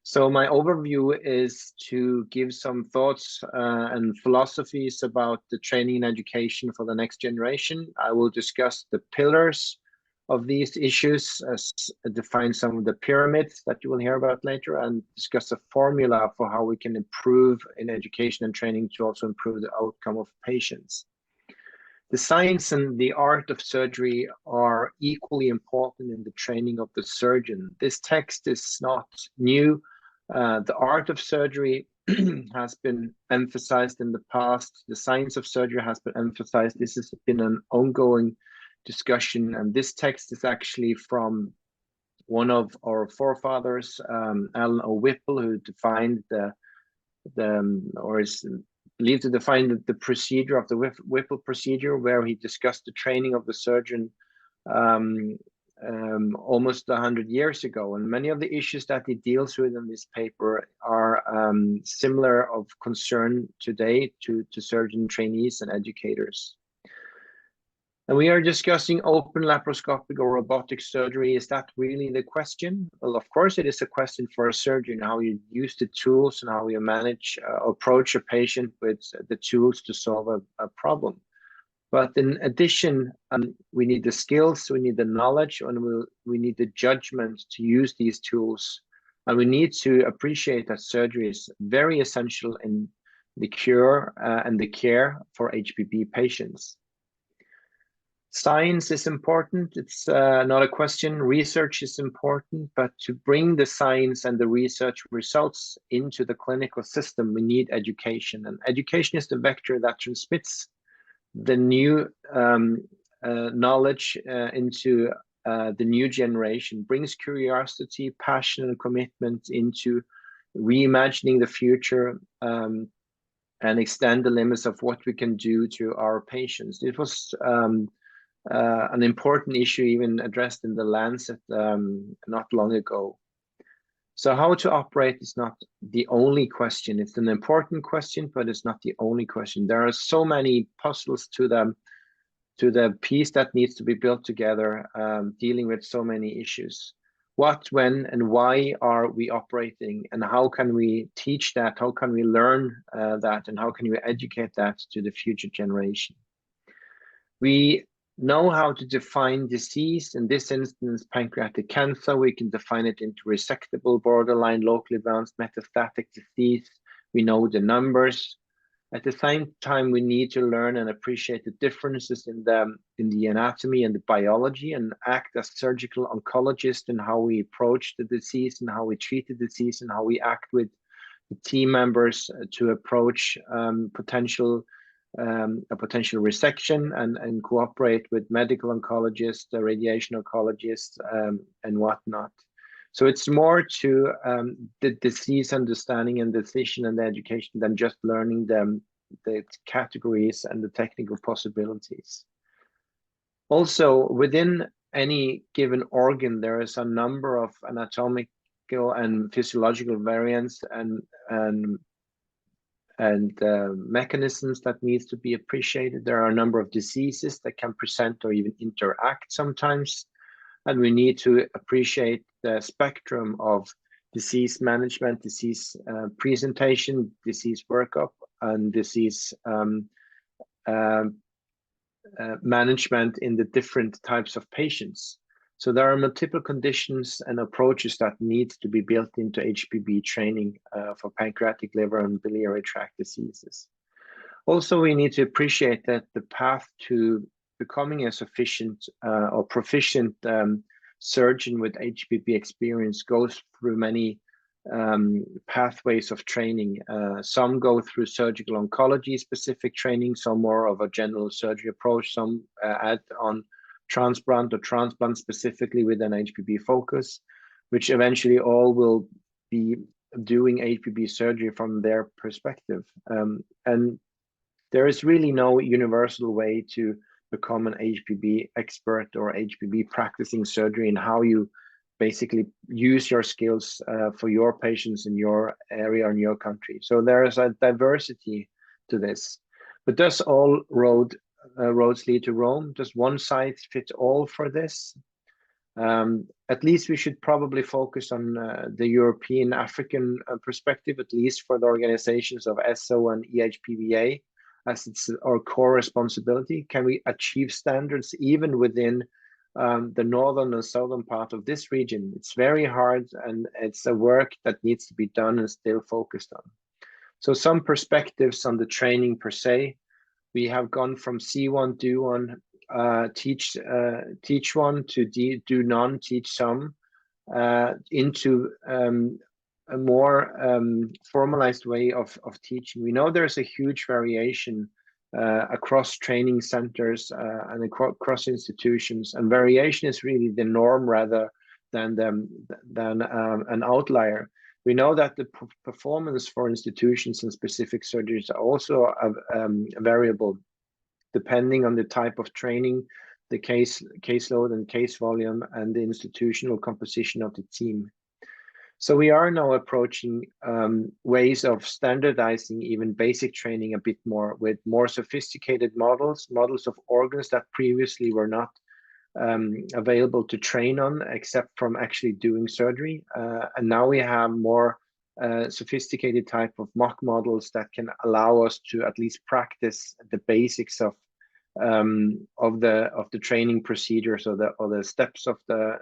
So my overview is to give some thoughts and philosophies about the training and education for the next generation. I will discuss the pillars of these issues, define some of the pyramids that you will hear about later, and discuss a formula for how we can improve in education and training to also improve the outcome of patients. The science and the art of surgery are equally important in the training of the surgeon. This text is not new. The art of surgery has been emphasized in the past. The science of surgery has been emphasized. This has been an ongoing discussion, and this text is actually from one of our forefathers, Alan O. Whipple, who defined or is believed to define the procedure of the Whipple procedure, where he discussed the training of the surgeon almost 100 years ago. And many of the issues that he deals with in this paper are similar of concern today to surgeon trainees and educators. And we are discussing open laparoscopic or robotic surgery. Is that really the question? Well, of course, it is a question for a surgeon, how you use the tools and how you manage, approach a patient with the tools to solve a problem. But in addition, we need the skills, we need the knowledge, and we need the judgment to use these tools. And we need to appreciate that surgery is very essential in the cure and the care for HPB patients. Science is important, it's not a question. Research is important, but to bring the science and the research results into the clinical system, we need education. And education is the vector that transmits the new knowledge into the new generation, brings curiosity, passion, and commitment into reimagining the future and extend the limits of what we can do to our patients. It was an important issue even addressed in the Lancet not long ago. So how to operate is not the only question. It's an important question, but it's not the only question. There are so many puzzles to the piece that needs to be built together, dealing with so many issues. What, when, and why are we operating, and how can we teach that? How can we learn that, and how can we educate that to the future generation? We know how to define disease. In this instance, pancreatic cancer, we can define it into resectable, borderline, locally advanced, metastatic disease. We know the numbers. At the same time, we need to learn and appreciate the differences in the anatomy and the biology, and act as surgical oncologists in how we approach the disease and how we treat the disease and how we act with the team members to approach a potential resection and cooperate with medical oncologists, radiation oncologists, and whatnot. So it's more to the disease understanding and decision and the education than just learning the categories and the technical possibilities. Also, within any given organ, there is a number of anatomical and physiological variants and mechanisms that needs to be appreciated. There are a number of diseases that can present or even interact sometimes, and we need to appreciate the spectrum of disease management, disease presentation, disease workup, and disease management in the different types of patients. So there are multiple conditions and approaches that need to be built into HPB training for pancreatic, liver, and biliary tract diseases. Also, we need to appreciate that the path to becoming a sufficient or proficient surgeon with HPB experience goes through many pathways of training. Some go through surgical oncology specific training, some more of a general surgery approach, some add on transplant or transplant specifically with an HPB focus, which eventually all will be doing HPB surgery from their perspective. And there is really no universal way to become an HPB expert or HPB practicing surgery, and how you basically use your skills for your patients in your area, in your country. So there is a diversity to this. But does all roads lead to Rome? Does one size fit all for this? At least we should probably focus on the European African perspective, at least for the organizations of ESSO and E-AHPBA, as it's our core responsibility. Can we achieve standards even within the northern and southern part of this region? It's very hard, and it's a work that needs to be done and still focused on. So some perspectives on the training per se. We have gone from C1, do one, teach one, to do none, teach some, into a more formalized way of teaching. We know there's a huge variation across training centers and across institutions, and variation is really the norm rather than an outlier. We know that the performance for institutions and specific surgeries are also variable, depending on the type of training, the caseload and case volume, and the institutional composition of the team. So we are now approaching ways of standardizing even basic training a bit more, with more sophisticated models of organs that previously were not available to train on except from actually doing surgery. And now we have more sophisticated type of mock models that can allow us to at least practice the basics of the training procedures or the steps of the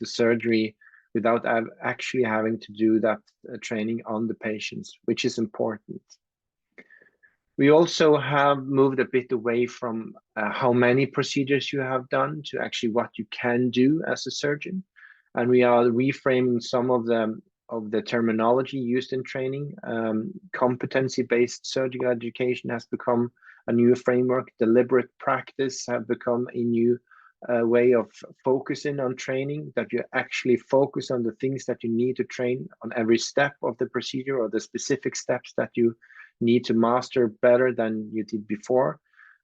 surgery, without actually having to do that training on the patients, which is important. We also have moved a bit away from how many procedures you have done to actually what you can do as a surgeon. And we are reframing some of the terminology used in training. Competency-based surgical education has become a new framework. Deliberate practice have become a new way of focusing on training, that you actually focus on the things that you need to train on every step of the procedure, or the specific steps that you need to master better than you did before,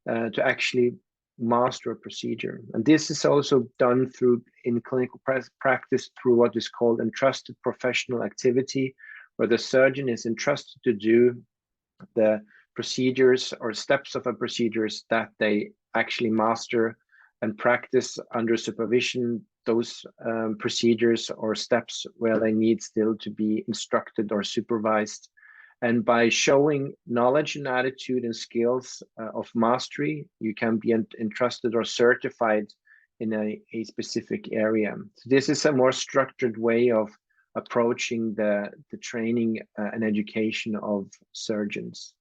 to actually master a procedure. And this is also done in clinical practice through what is called entrusted professional activity, where the surgeon is entrusted to do the procedures or steps of a procedures that they actually master, and practice under supervision those procedures or steps where they need still to be instructed or supervised. And by showing knowledge and attitude and skills of mastery, you can be entrusted or certified in a specific area. So this is a more structured way of approaching the training and education of surgeons.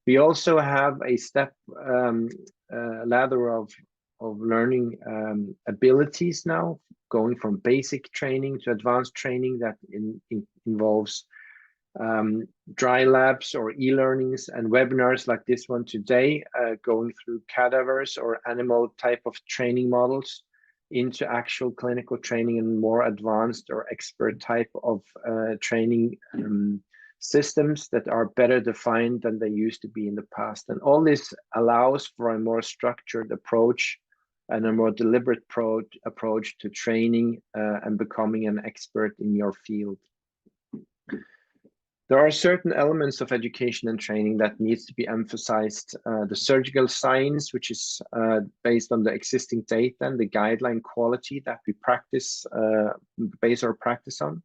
We also have a step ladder of learning abilities now, going from basic training to advanced training that involves dry labs or e-learnings and webinars like this one today, going through cadavers or animal type of training models into actual clinical training and more advanced or expert type of training systems that are better defined than they used to be in the past. And all this allows for a more structured approach and a more deliberate approach to training and becoming an expert in your field. There are certain elements of education and training that needs to be emphasized. The surgical science, which is based on the existing data and the guideline quality that we practice, base our practice on.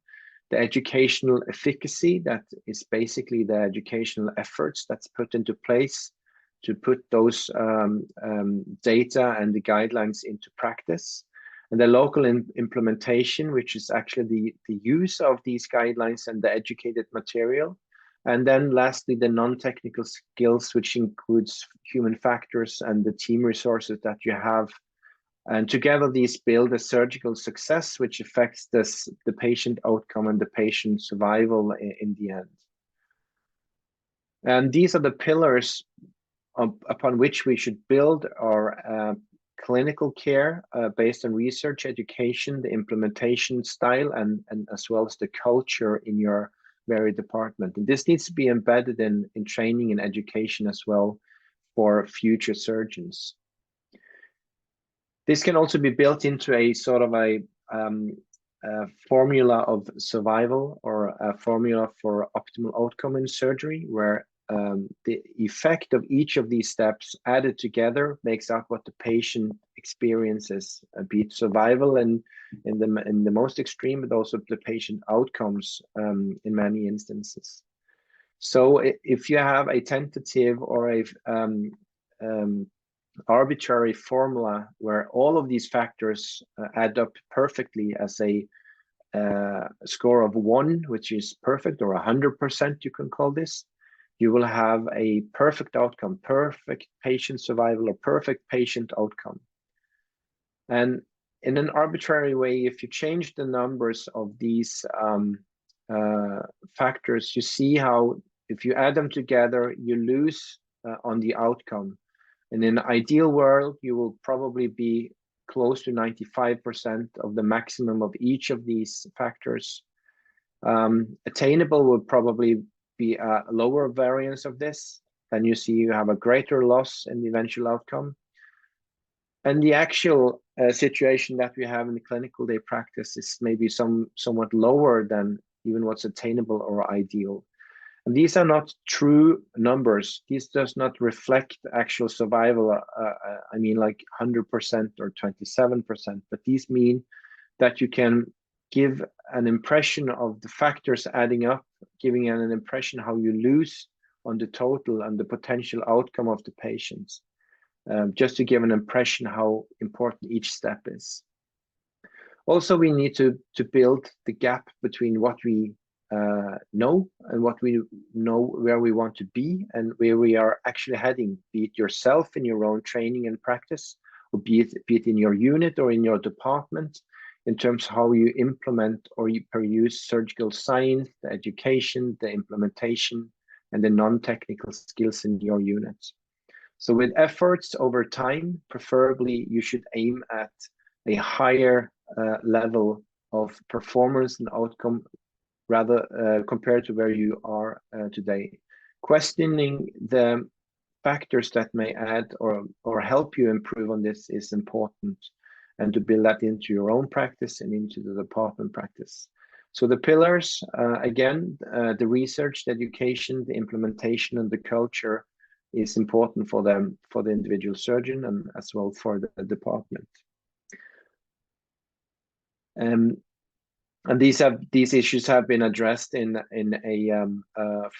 The educational efficacy, that is basically the educational efforts that's put into place to put those data and the guidelines into practice. And the local implementation, which is actually the use of these guidelines and the educated material, And then lastly, the non-technical skills, which includes human factors and the team resources that you have. And together these build a surgical success, which affects the patient outcome and the patient survival in the end. And these are the pillars upon which we should build our clinical care based on research, education, the implementation style, and as well as the culture in your very department. And this needs to be embedded in training and education as well for future surgeons. This can also be built into a sort of a formula of survival or a formula for optimal outcome in surgery, where the effect of each of these steps added together makes up what the patient experiences, be it survival and in the most extreme, but also the patient outcomes in many instances. So if you have a tentative or a arbitrary formula where all of these factors add up perfectly as a score of 1, which is perfect, or 100%, you can call this, you will have a perfect outcome, perfect patient survival, or perfect patient outcome. And in an arbitrary way, if you change the numbers of these factors, you see how if you add them together, you lose on the outcome. And in an ideal world, you will probably be close to 95% of the maximum of each of these factors. Attainable would probably be a lower variance of this. Then you see you have a greater loss in the eventual outcome. And the actual situation that we have in the clinical day practice is maybe somewhat lower than even what's attainable or ideal. And these are not true numbers. These does not reflect actual survival. I mean, like 100% or 27%, but these mean that you can give an impression of the factors adding up, giving an impression how you lose on the total and the potential outcome of the patients, just to give an impression how important each step is. Also, we need to build the gap between what we know and what we know where we want to be and where we are actually heading, be it yourself in your own training and practice, or be it in your unit or in your department, in terms of how you implement or you use surgical science, the education, the implementation, and the non-technical skills in your units. So with efforts over time, preferably you should aim at a higher level of performance and outcome rather compared to where you are today. Questioning the factors that may add or help you improve on this is important, and to build that into your own practice and into the department practice. So the pillars, again, the research, the education, the implementation, and the culture is important for them, for the individual surgeon, and as well for the department. And these issues have been addressed in a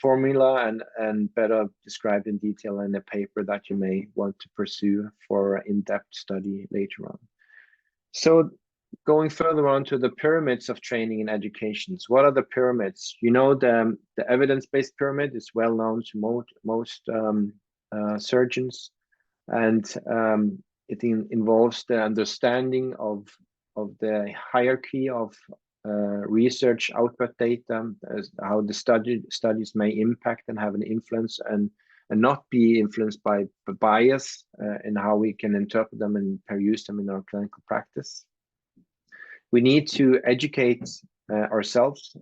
formula and better described in detail in a paper that you may want to pursue for in-depth study later on. So going further on to the pyramids of training and education. So what are the pyramids? You know, the evidence-based pyramid is well known to most surgeons, and it involves the understanding of the hierarchy of research output data, as how the studies may impact and have an influence and not be influenced by bias in how we can interpret them and use them in our clinical practice. We need to educate ourselves.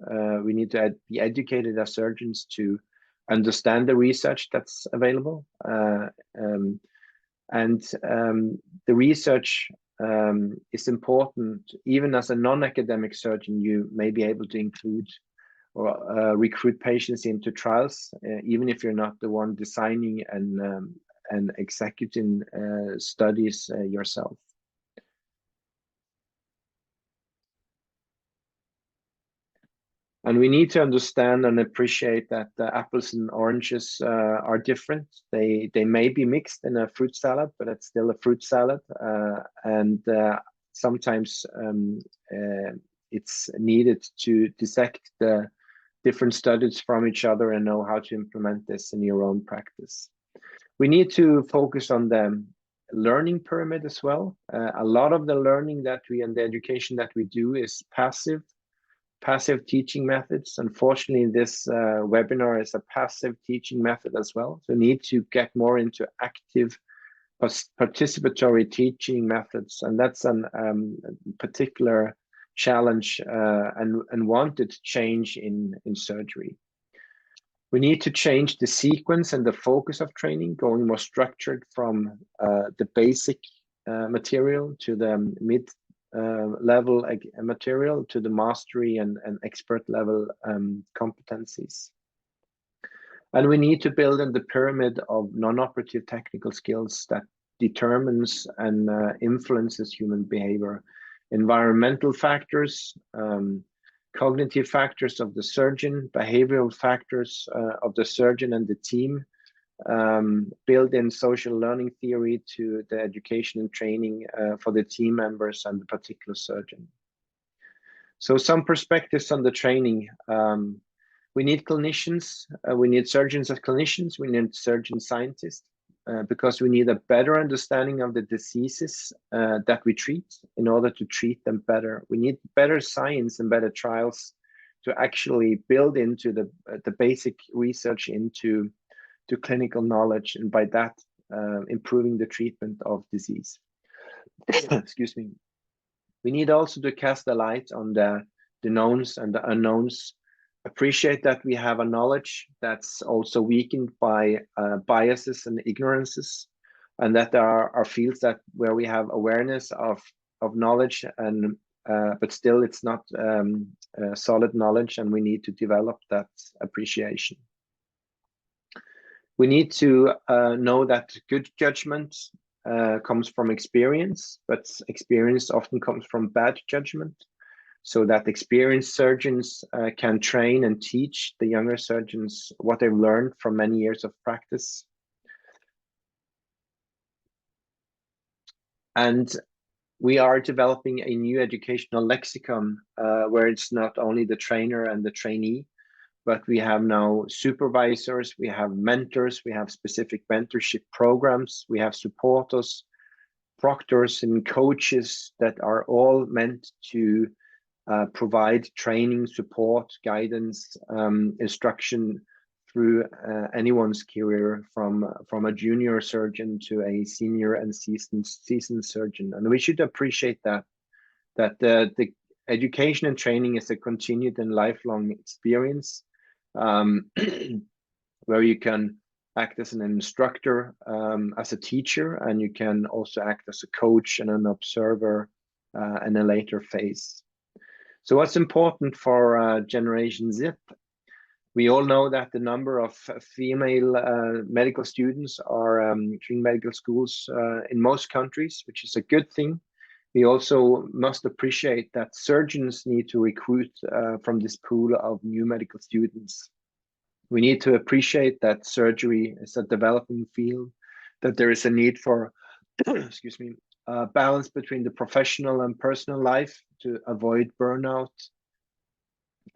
We need to be educated as surgeons to understand the research that's available. The research is important. Even as a non-academic surgeon, you may be able to include or recruit patients into trials, even if you're not the one designing and executing studies yourself. And we need to understand and appreciate that apples and oranges are different. They may be mixed in a fruit salad, but it's still a fruit salad. Sometimes it's needed to dissect the different studies from each other and know how to implement this in your own practice. We need to focus on the learning pyramid as well. A lot of the learning that we and the education that we do is passive teaching methods. Unfortunately, this webinar is a passive teaching method as well. So we need to get more into active participatory teaching methods, and that's a particular challenge and wanted change in surgery. We need to change the sequence and the focus of training, going more structured from the basic material to the mid level material to the mastery and expert level competencies. And we need to build in the pyramid of non-operative technical skills that determines and influences human behavior. Environmental factors, cognitive factors of the surgeon, behavioral factors of the surgeon and the team, build in social learning theory to the education and training for the team members and the particular surgeon. So some perspectives on the training. We need clinicians, we need surgeons as clinicians, we need surgeon scientists, because we need a better understanding of the diseases that we treat in order to treat them better. We need better science and better trials to actually build into the basic research into clinical knowledge, and by that improving the treatment of disease. Excuse me. We need also to cast a light on the knowns and the unknowns. Appreciate that we have a knowledge that's also weakened by biases and ignorances, and that there are fields where we have awareness of knowledge, and but still it's not solid knowledge, and we need to develop that appreciation. We need to know that good judgment comes from experience, but experience often comes from bad judgment. So that experienced surgeons can train and teach the younger surgeons what they've learned from many years of practice. And we are developing a new educational lexicon where it's not only the trainer and the trainee, but we have now supervisors, we have mentors, we have specific mentorship programs, we have supporters, proctors, and coaches that are all meant to provide training, support, guidance, instruction through anyone's career, from a junior surgeon to a senior and seasoned surgeon. And we should appreciate that the education and training is a continued and lifelong experience, where you can act as an instructor, as a teacher, and you can also act as a coach and an observer in a later phase. So what's important for Generation Z? We all know that the number of female medical students are entering medical schools in most countries, which is a good thing. We also must appreciate that surgeons need to recruit from this pool of new medical students. We need to appreciate that surgery is a developing field, that there is a need for, excuse me, balance between the professional and personal life to avoid burnout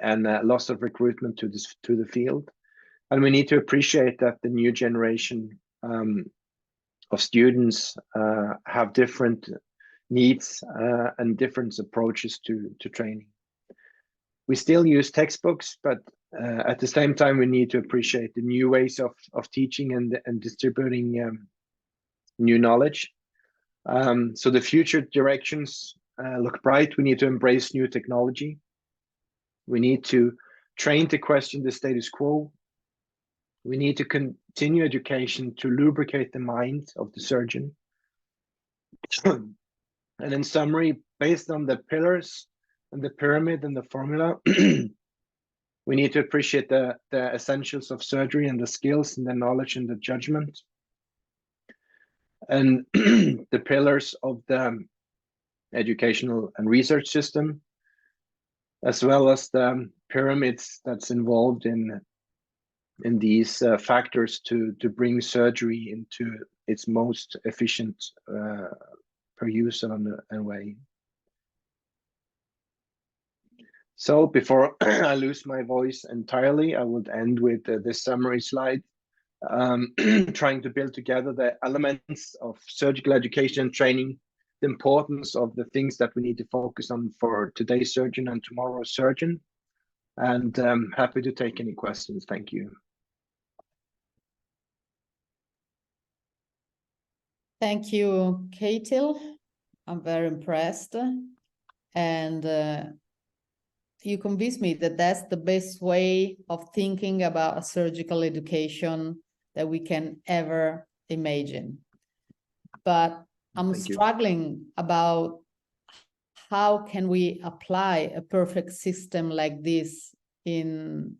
and loss of recruitment to the field. And we need to appreciate that the new generation of students have different needs and different approaches to training. We still use textbooks, but at the same time, we need to appreciate the new ways of teaching and distributing new knowledge. So the future directions look bright. We need to embrace new technology. We need to train to question the status quo. We need to continue education to lubricate the mind of the surgeon. And in summary, based on the pillars and the pyramid and the formula, we need to appreciate the essentials of surgery and the skills and the knowledge and the judgment. And the pillars of the educational and research system, as well as the pyramids that's involved in these factors to bring surgery into its most efficient per use and way. So before I lose my voice entirely, I would end with this summary slide, trying to build together the elements of surgical education and training, the importance of the things that we need to focus on for today's surgeon and tomorrow's surgeon. And happy to take any questions. Thank you. Thank you, Kjetil. I'm very impressed. And you convinced me that that's the best way of thinking about a surgical education that we can ever imagine. But I'm struggling about how can we apply a perfect system like this in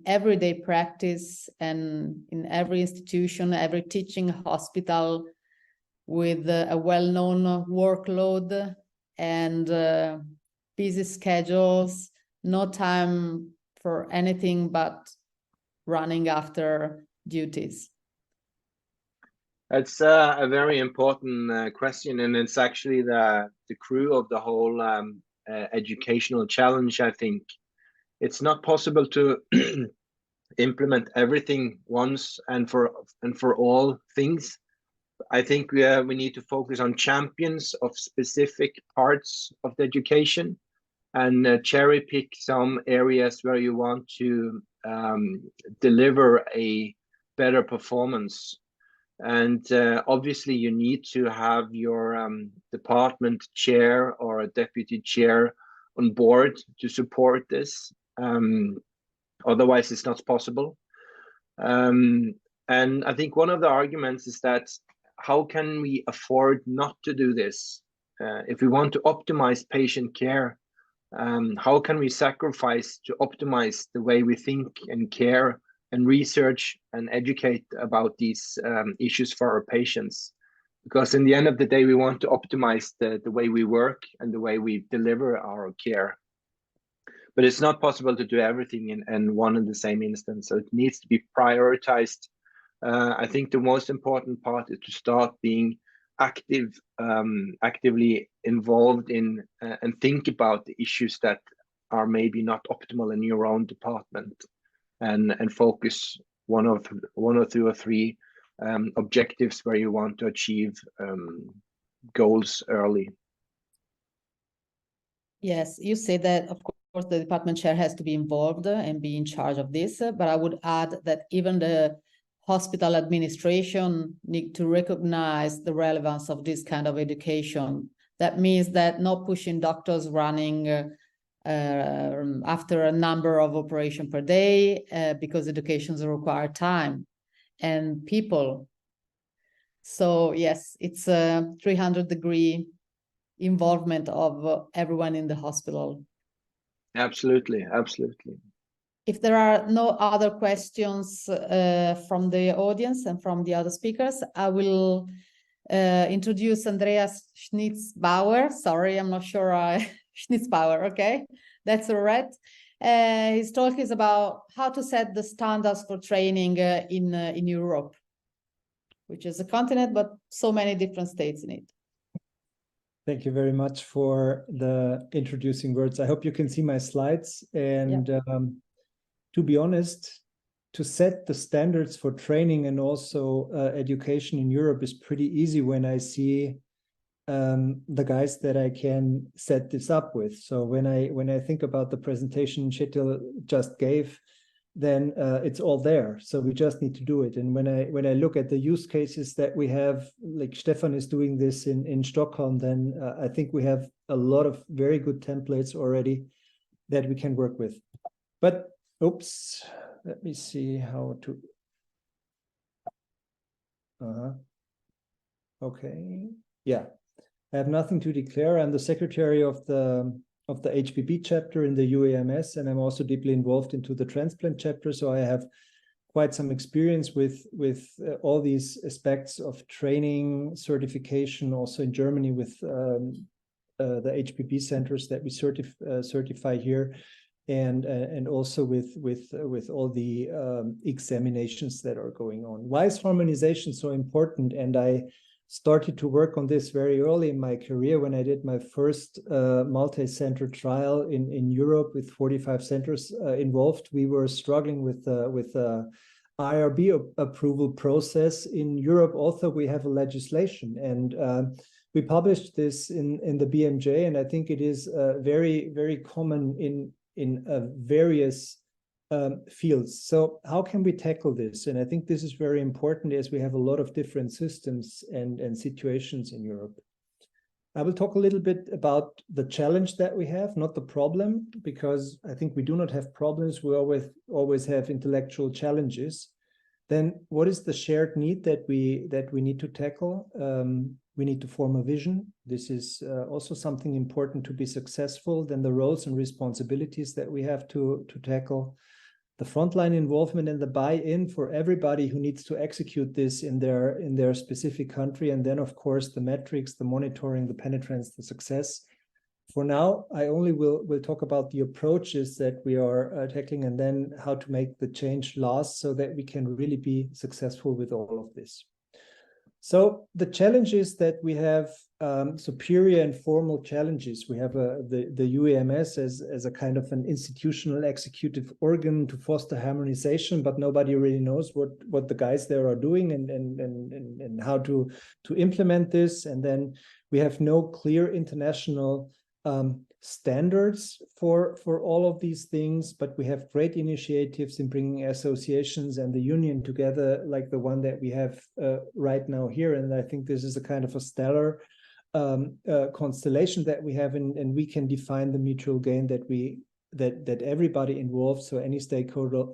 everyday practice and in every institution, every teaching hospital with a well-known workload and busy schedules, no time for anything but running after duties? It's a very important question, and it's actually the crew of the whole educational challenge, I think. It's not possible to implement everything once and for all things. I think we need to focus on champions of specific parts of the education and cherry pick some areas where you want to deliver a better performance. And obviously you need to have your department chair or a deputy chair on board to support this. Otherwise it's not possible. And I think one of the arguments is that how can we afford not to do this? If we want to optimize patient care, how can we sacrifice to optimize the way we think and care and research and educate about these issues for our patients? Because in the end of the day, we want to optimize the way we work and the way we deliver our care. But it's not possible to do everything in one and the same instance. So it needs to be prioritized. I think the most important part is to start being actively involved in and think about the issues that are maybe not optimal in your own department, and focus one or two or three objectives where you want to achieve goals early. Yes, you say that, of course, the department chair has to be involved and be in charge of this, but I would add that even the hospital administration need to recognize the relevance of this kind of education. That means that not pushing doctors running after a number of operations per day, because educations require time and people. So yes, it's a 300-degree involvement of everyone in the hospital. Absolutely, absolutely. If there are no other questions from the audience and from the other speakers, I will introduce Andreas Schnitzbauer. Sorry, I'm not sure. Schnitzbauer, okay, that's all right. His talk is about how to set the standards for training in Europe, which is a continent, but so many different states in it. Thank you very much for the introducing words. I hope you can see my slides. And to be honest, to set the standards for training and also education in Europe is pretty easy when I see the guys that I can set this up with. So when I think about the presentation Kjetil just gave, then it's all there. So we just need to do it. And when I look at the use cases that we have, like Stefan is doing this in Stockholm, then I think we have a lot of very good templates already that we can work with. But oops, let me see how to. Okay, yeah, I have nothing to declare. I'm the secretary of the HPB chapter in the UEMS, and I'm also deeply involved into the transplant chapter. So I have quite some experience with all these aspects of training, certification, also in Germany with the HPB centers that we certify here, and also with all the examinations that are going on. Why is harmonization so important? And I started to work on this very early in my career when I did my first multi-center trial in Europe with 45 centers involved. We were struggling with IRB approval process in Europe. Also, we have a legislation, and we published this in the BMJ, and I think it is very, very common in various fields. So how can we tackle this? And I think this is very important as we have a lot of different systems and situations in Europe. I will talk a little bit about the challenge that we have, not the problem, because I think we do not have problems. We always have intellectual challenges. Then what is the shared need that we need to tackle? We need to form a vision. This is also something important to be successful. Then the roles and responsibilities that we have to tackle. The frontline involvement and the buy-in for everybody who needs to execute this in their specific country. And then, of course, the metrics, the monitoring, the penetrance, the success. For now, I only will talk about the approaches that we are tackling, and then how to make the change last so that we can really be successful with all of this. So the challenges that we have, superior and formal challenges. We have the UEMS as a kind of an institutional executive organ to foster harmonization, but nobody really knows what the guys there are doing and how to implement this. And then we have no clear international standards for all of these things, but we have great initiatives in bringing associations and the union together, like the one that we have right now here. And I think this is a kind of a stellar constellation that we have, and we can define the mutual gain that everybody involved, so any stakeholder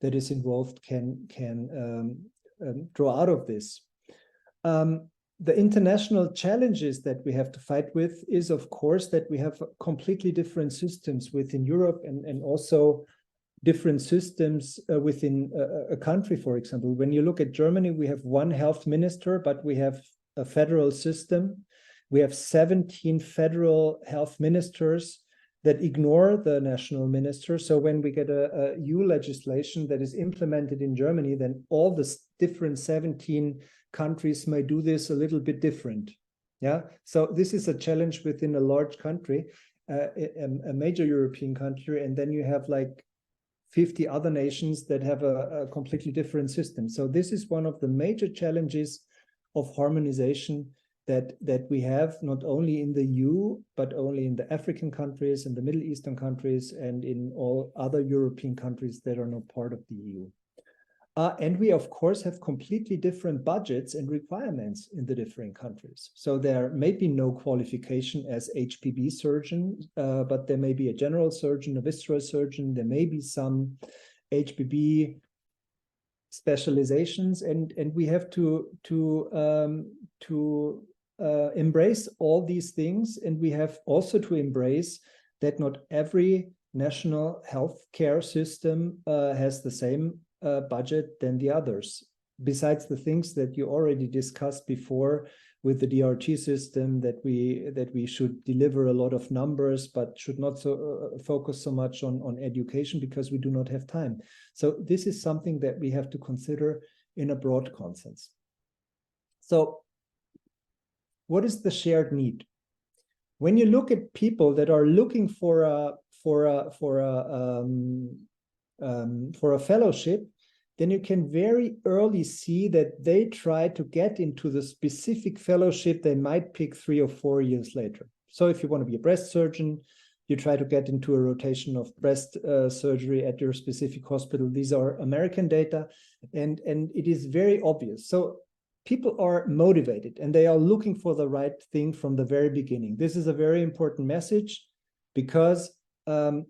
that is involved can draw out of this. The international challenges that we have to fight with is, of course, that we have completely different systems within Europe and also different systems within a country. For example, when you look at Germany, we have one health minister, but we have a federal system. We have 17 federal health ministers that ignore the national minister. So when we get a EU legislation that is implemented in Germany, then all the different 17 countries may do this a little bit different. Yeah, so this is a challenge within a large country, a major European country, and then you have like 50 other nations that have a completely different system. So this is one of the major challenges of harmonization that we have, not only in the EU, but only in the African countries and the Middle Eastern countries and in all other European countries that are not part of the EU. And we, of course, have completely different budgets and requirements in the different countries. So there may be no qualification as HPB surgeon, but there may be a general surgeon, a visceral surgeon. There may be some HPB specializations, and we have to embrace all these things. And we have also to embrace that not every national healthcare system has the same budget than the others, besides the things that you already discussed before with the DRT system, that we should deliver a lot of numbers but should not focus so much on education because we do not have time. So this is something that we have to consider in a broad consensus. So what is the shared need? When you look at people that are looking for a fellowship, then you can very early see that they try to get into the specific fellowship they might pick 3 or 4 years later. So if you want to be a breast surgeon, you try to get into a rotation of breast surgery at your specific hospital. These are American data, and it is very obvious. So people are motivated and they are looking for the right thing from the very beginning. This is a very important message because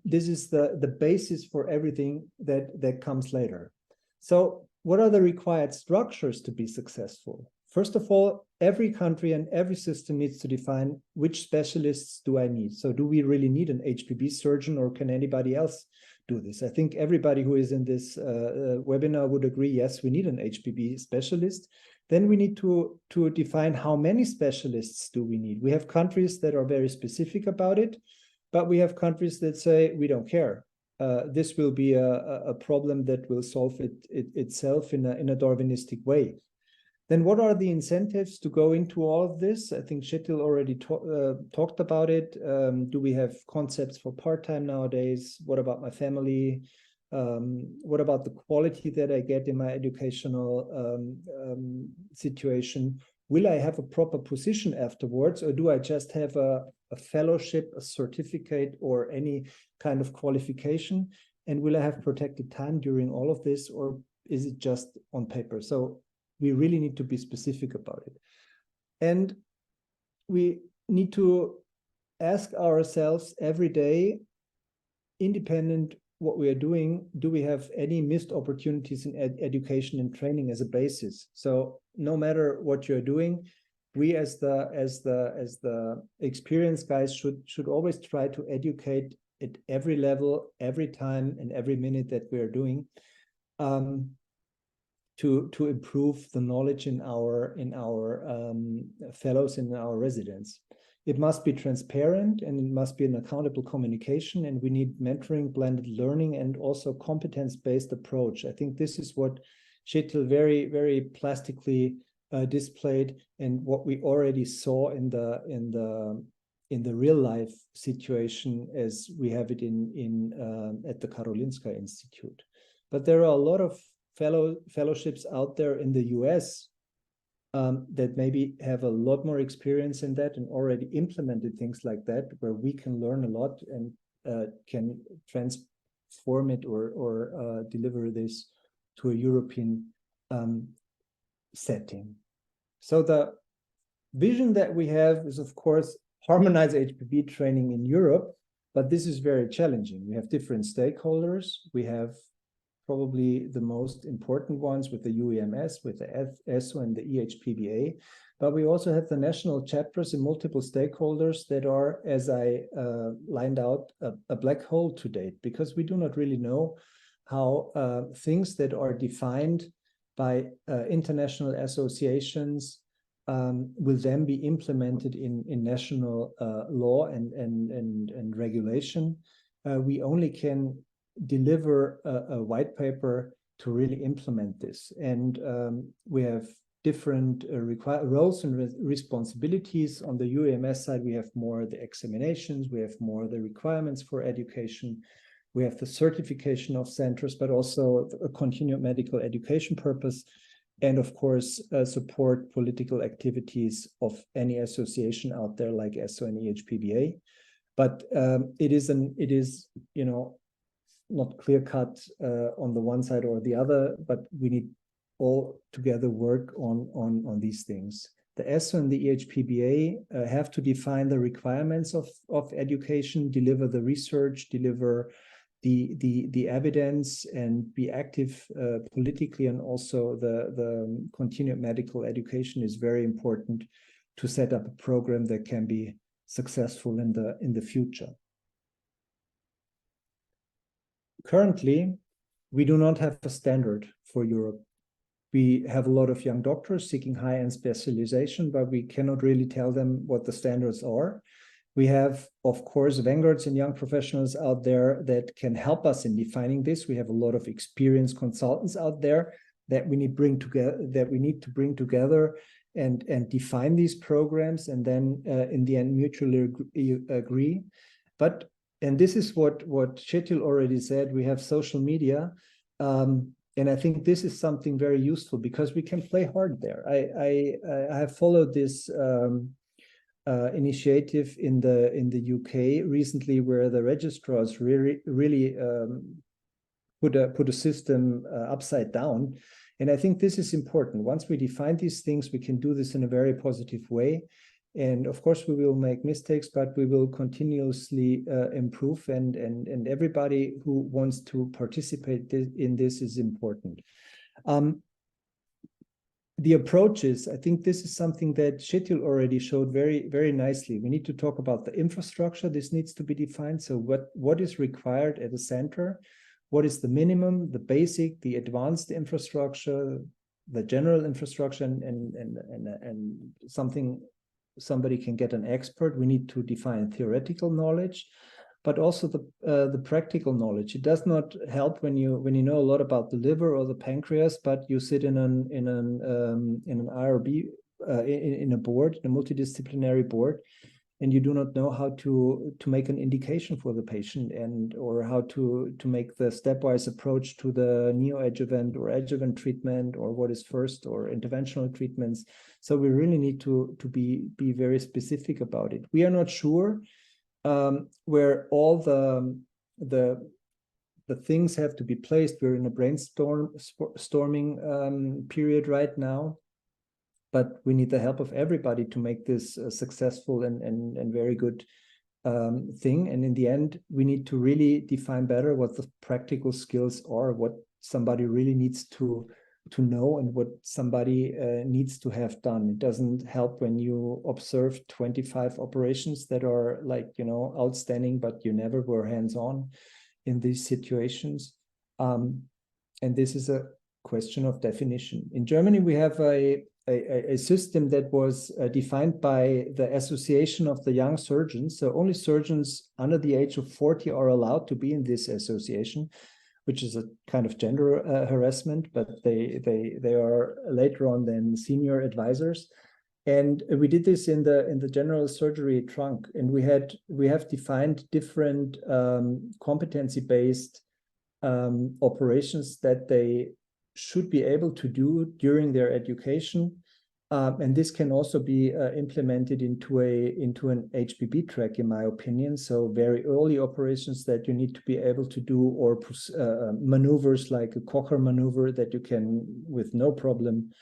this is the basis for everything that comes later. So what are the required structures to be successful? First of all, every country and every system needs to define which specialists do I need. So do we really need an HPB surgeon, or can anybody else do this? I think everybody who is in this webinar would agree, yes, we need an HPB specialist. Then we need to define how many specialists do we need. We have countries that are very specific about it, but we have countries that say, we don't care. This will be a problem that will solve itself in a Darwinistic way. Then what are the incentives to go into all of this? I think Kjetil already talked about it. Do we have concepts for part-time nowadays? What about my family? What about the quality that I get in my educational situation? Will I have a proper position afterwards, or do I just have a fellowship, a certificate, or any kind of qualification? And will I have protected time during all of this, or is it just on paper? So we really need to be specific about it. And we need to ask ourselves every day, independent what we are doing, do we have any missed opportunities in education and training as a basis? So no matter what you're doing, we as the experienced guys should always try to educate at every level, every time, and every minute that we are doing, to improve the knowledge in our fellows and in our residents. It must be transparent, and it must be an accountable communication, and we need mentoring, blended learning, and also competence-based approach. I think this is what Kjetil very, very plastically displayed, and what we already saw in the real life situation as we have it at the Karolinska Institute. But there are a lot of fellowships out there in the US that maybe have a lot more experience in that and already implemented things like that, where we can learn a lot and can transform it or deliver this to a European setting. So the vision that we have is, of course, harmonize HPB training in Europe, but this is very challenging. We have different stakeholders. We have probably the most important ones with the UEMS, with the ESSO and the E-AHPBA, but we also have the national chapters and multiple stakeholders that are, as I lined out, a black hole to date, because we do not really know how things that are defined by international associations will then be implemented in national law and regulation. We only can deliver a white paper to really implement this. And we have different roles and responsibilities. On the UEMS side, we have more the examinations, we have more the requirements for education, we have the certification of centers, but also a continued medical education purpose, and of course, support political activities of any association out there like ESSO and E-AHPBA. But it is, you know, not clear cut on the one side or the other, but we need all together work on these things. The ESSO and the E-AHPBA have to define the requirements of education, deliver the research, deliver the evidence, and be active politically, and also the continued medical education is very important to set up a program that can be successful in the future. Currently, we do not have a standard for Europe. We have a lot of young doctors seeking high-end specialization, but we cannot really tell them what the standards are. We have, of course, vanguards and young professionals out there that can help us in defining this. We have a lot of experienced consultants out there that we need to bring together and define these programs, and then in the end mutually agree. And this is what Kjetil already said. We have social media, and I think this is something very useful because we can play hard there. I have followed this initiative in the UK recently, where the registrars really put a system upside down, and I think this is important. Once we define these things, we can do this in a very positive way. And of course, we will make mistakes, but we will continuously improve. And everybody who wants to participate in this is important. The approaches, I think this is something that Kjetil already showed very, very nicely. We need to talk about the infrastructure. This needs to be defined. So what is required at a center? What is the minimum, the basic, the advanced infrastructure, the general infrastructure, and somebody can get an expert. We need to define theoretical knowledge. but also the practical knowledge. It does not help when you know a lot about the liver or the pancreas, but you sit in an IRB in a board, in a multidisciplinary board, and you do not know how to make an indication for the patient or how to make the stepwise approach to the neoadjuvant or adjuvant treatment, or what is first, or interventional treatments. So we really need to be very specific about it. We are not sure where all the things have to be placed. We're in a brainstorming period right now. But we need the help of everybody to make this a successful and very good thing. And in the end, we need to really define better what the practical skills are, what somebody really needs to know, and what somebody needs to have done. It doesn't help when you observe 25 operations that are outstanding, but you never were hands-on in these situations. And this is a question of definition. In Germany, we have a system that was defined by the Association of the Young Surgeons. So only surgeons under the age of 40 are allowed to be in this association, which is a kind of gender harassment, but they are later on then senior advisors. And we did this in the general surgery trunk, and we have defined different competency-based operations that they should be able to do during their education, and this can also be implemented into an HPB track, in my opinion. So very early operations that you need to be able to do, or maneuvers like a Kocher maneuver that you can with no problem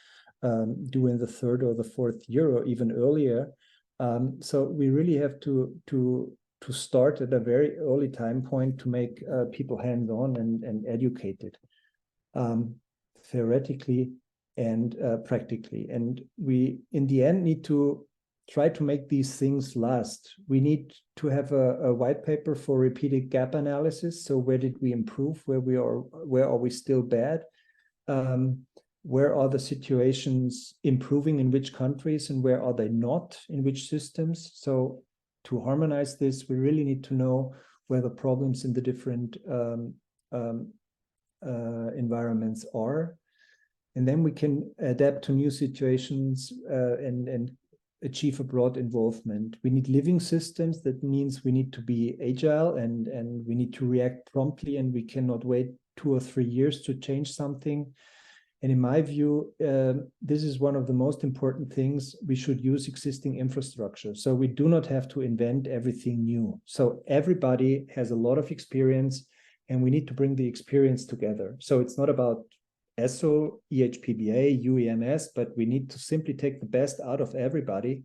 do in the 3rd or the 4th year, or even earlier. So we really have to start at a very early time point to make people hands-on and educated. Theoretically and practically. And we, in the end, need to try to make these things last. We need to have a white paper for repeated gap analysis. So where did we improve? Where are we still bad? Where are the situations improving in which countries, and where are they not in which systems? So to harmonize this, we really need to know where the problems in the different environments are, and then we can adapt to new situations and achieve a broad involvement. We need living systems. That means we need to be agile and we need to react promptly, and we cannot wait 2 or 3 years to change something. And in my view, this is one of the most important things. We should use existing infrastructure. So we do not have to invent everything new. So everybody has a lot of experience, and we need to bring the experience together. So it's not about ESSO, E-AHPBA, UEMS, but we need to simply take the best out of everybody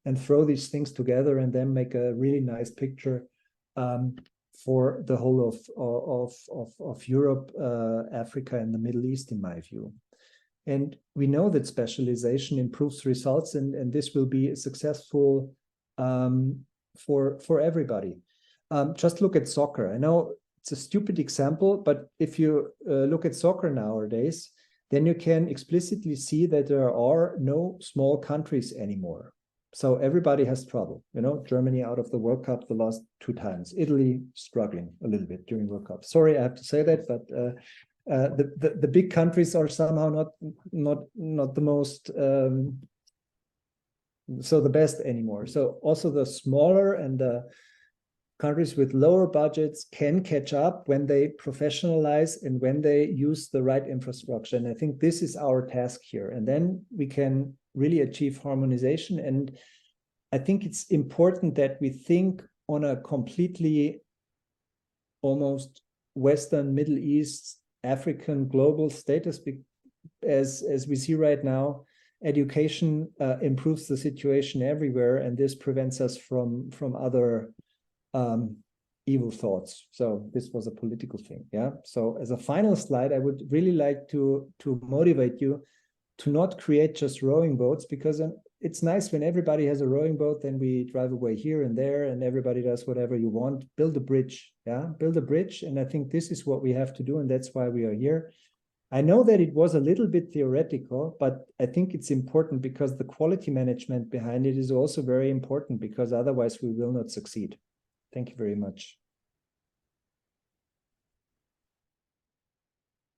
and throw these things together, and then make a really nice picture for the whole of Europe, Africa, and the Middle East, in my view. And we know that specialization improves results, and this will be successful for everybody. Just look at soccer. I know it's a stupid example, but if you look at soccer nowadays, then you can explicitly see that there are no small countries anymore. So everybody has trouble. Germany out of the World Cup the last 2 times. Italy struggling a little bit during World Cup. Sorry, I have to say that, but the big countries are somehow not the most so the best anymore. So also the smaller and the countries with lower budgets can catch up when they professionalize and when they use the right infrastructure. And I think this is our task here. And then we can really achieve harmonization. And I think it's important that we think on a completely almost Western, Middle East, African, global status, as we see right now. Education improves the situation everywhere, and this prevents us from other evil thoughts. So this was a political thing. Yeah. So as a final slide, I would really like to motivate you to not create just rowing boats, because it's nice when everybody has a rowing boat, then we drive away here and there and everybody does whatever you want. Build a bridge. Yeah. Build a bridge. And I think this is what we have to do. And that's why we are here. I know that it was a little bit theoretical, but I think it's important because the quality management behind it is also very important, because otherwise we will not succeed. Thank you very much.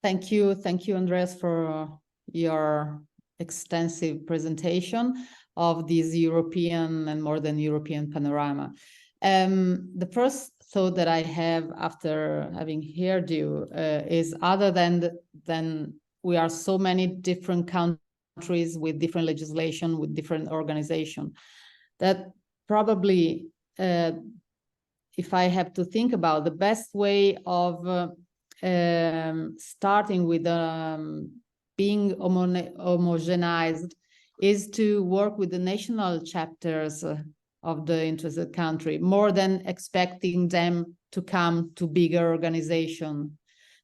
Thank you, Andreas, for your extensive presentation of this European and more than European panorama. The first thought that I have after having heard you is, other than we are so many different countries with different legislation, with different organization, that probably, if I have to think about the best way of starting with being homogenized is to work with the national chapters of the interested country, more than expecting them to come to bigger organization,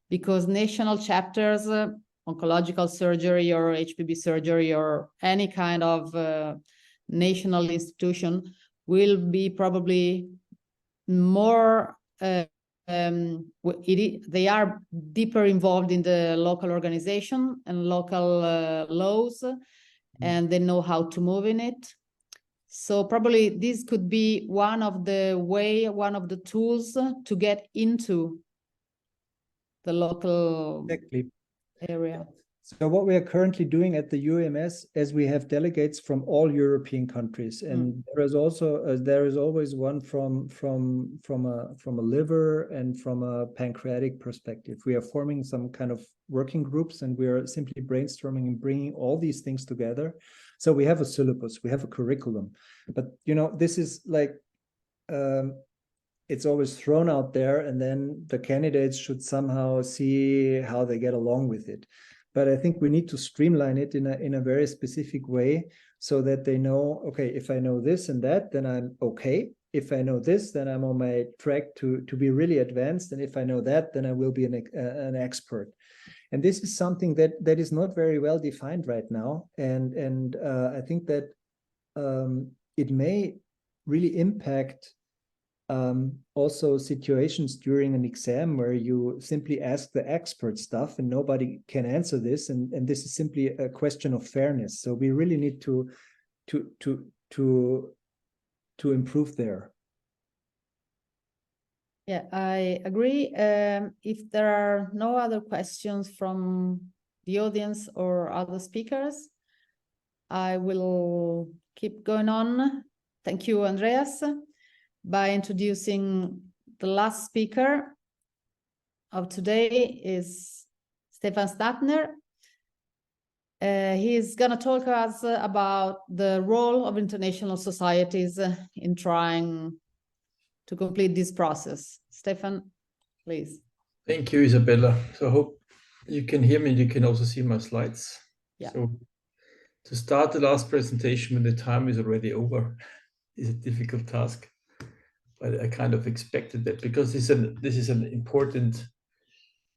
because national chapters, oncological surgery or HPB surgery or any kind of national institution will be probably more they are deeper involved in the local organization and local laws, and they know how to move in it. So probably this could be one of the tools to get into the local area. So what we are currently doing at the UEMS is we have delegates from all European countries, and there is also there is always one from a liver and from a pancreatic perspective. We are forming some kind of working groups, and we are simply brainstorming and bringing all these things together. So we have a syllabus, we have a curriculum, but you know, this is like it's always thrown out there, and then the candidates should somehow see how they get along with it. But I think we need to streamline it in a very specific way, so that they know, okay, if I know this and that, then I'm okay. If I know this, then I'm on my track to be really advanced. And if I know that, then I will be an expert. And this is something that is not very well defined right now. And I think that it may really impact also situations during an exam where you simply ask the expert stuff and nobody can answer this, and this is simply a question of fairness. So we really need to improve there. Yeah, I agree. If there are no other questions from the audience or other speakers, I will keep going on. Thank you, Andreas, by introducing the last speaker of today is Stefan Stättner. He's going to talk to us about the role of international societies in trying to complete this process. Stefan, please. Thank you, Isabella. So I hope you can hear me and you can also see my slides. Yeah. So to start the last presentation when the time is already over is a difficult task. But I kind of expected that, because this is an important,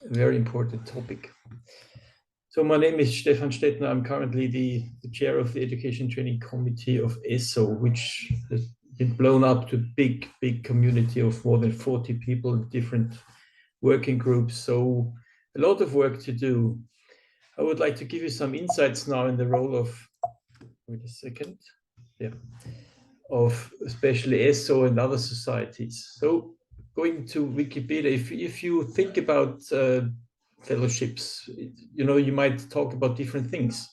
very important topic. So my name is Stefan Stättner. I'm currently the chair of the Education Training Committee of ESSO, which has been blown up to a big community of more than 40 people in different working groups. So a lot of work to do. I would like to give you some insights now in the role of, wait a second, yeah, of especially ESSO and other societies. So going to Wikipedia, if you think about fellowships, you know, you might talk about different things.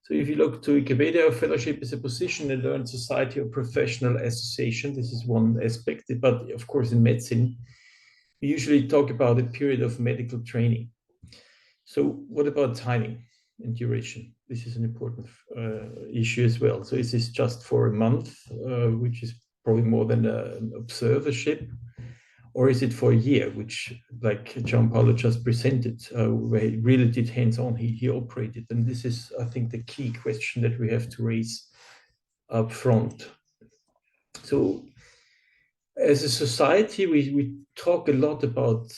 So if you look to Wikipedia, a fellowship is a position in a learned society or professional association. This is one aspect, but of course in medicine, we usually talk about a period of medical training. So what about timing and duration? This is an important issue as well. So is this just for a month, which is probably more than an observership, or is it for a year, which, like Giampaolo just presented, where he really did hands-on, he operated. And this is, I think, the key question that we have to raise up front. So as a society, we talk a lot about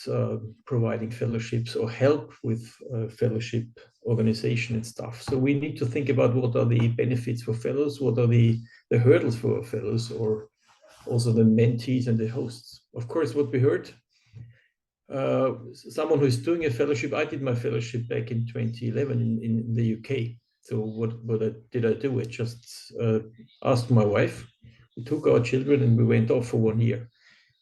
providing fellowships or help with fellowship organization and stuff. So we need to think about what are the benefits for fellows, what are the hurdles for fellows, or also the mentees and the hosts. Of course, what we heard, someone who is doing a fellowship, I did my fellowship back in 2011 in the UK. So what did I do? I just asked my wife. We took our children and we went off for 1 year,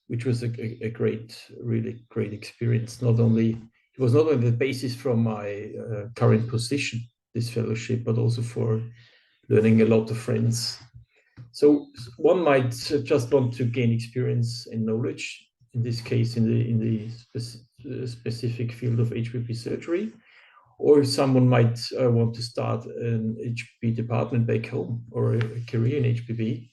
which was a great, really great experience, not only it was not only the basis from my current position, this fellowship, but also for learning a lot of friends. So one might just want to gain experience and knowledge, in this case, in the specific field of HPB surgery, or someone might want to start an HPB department back home or a career in HPB.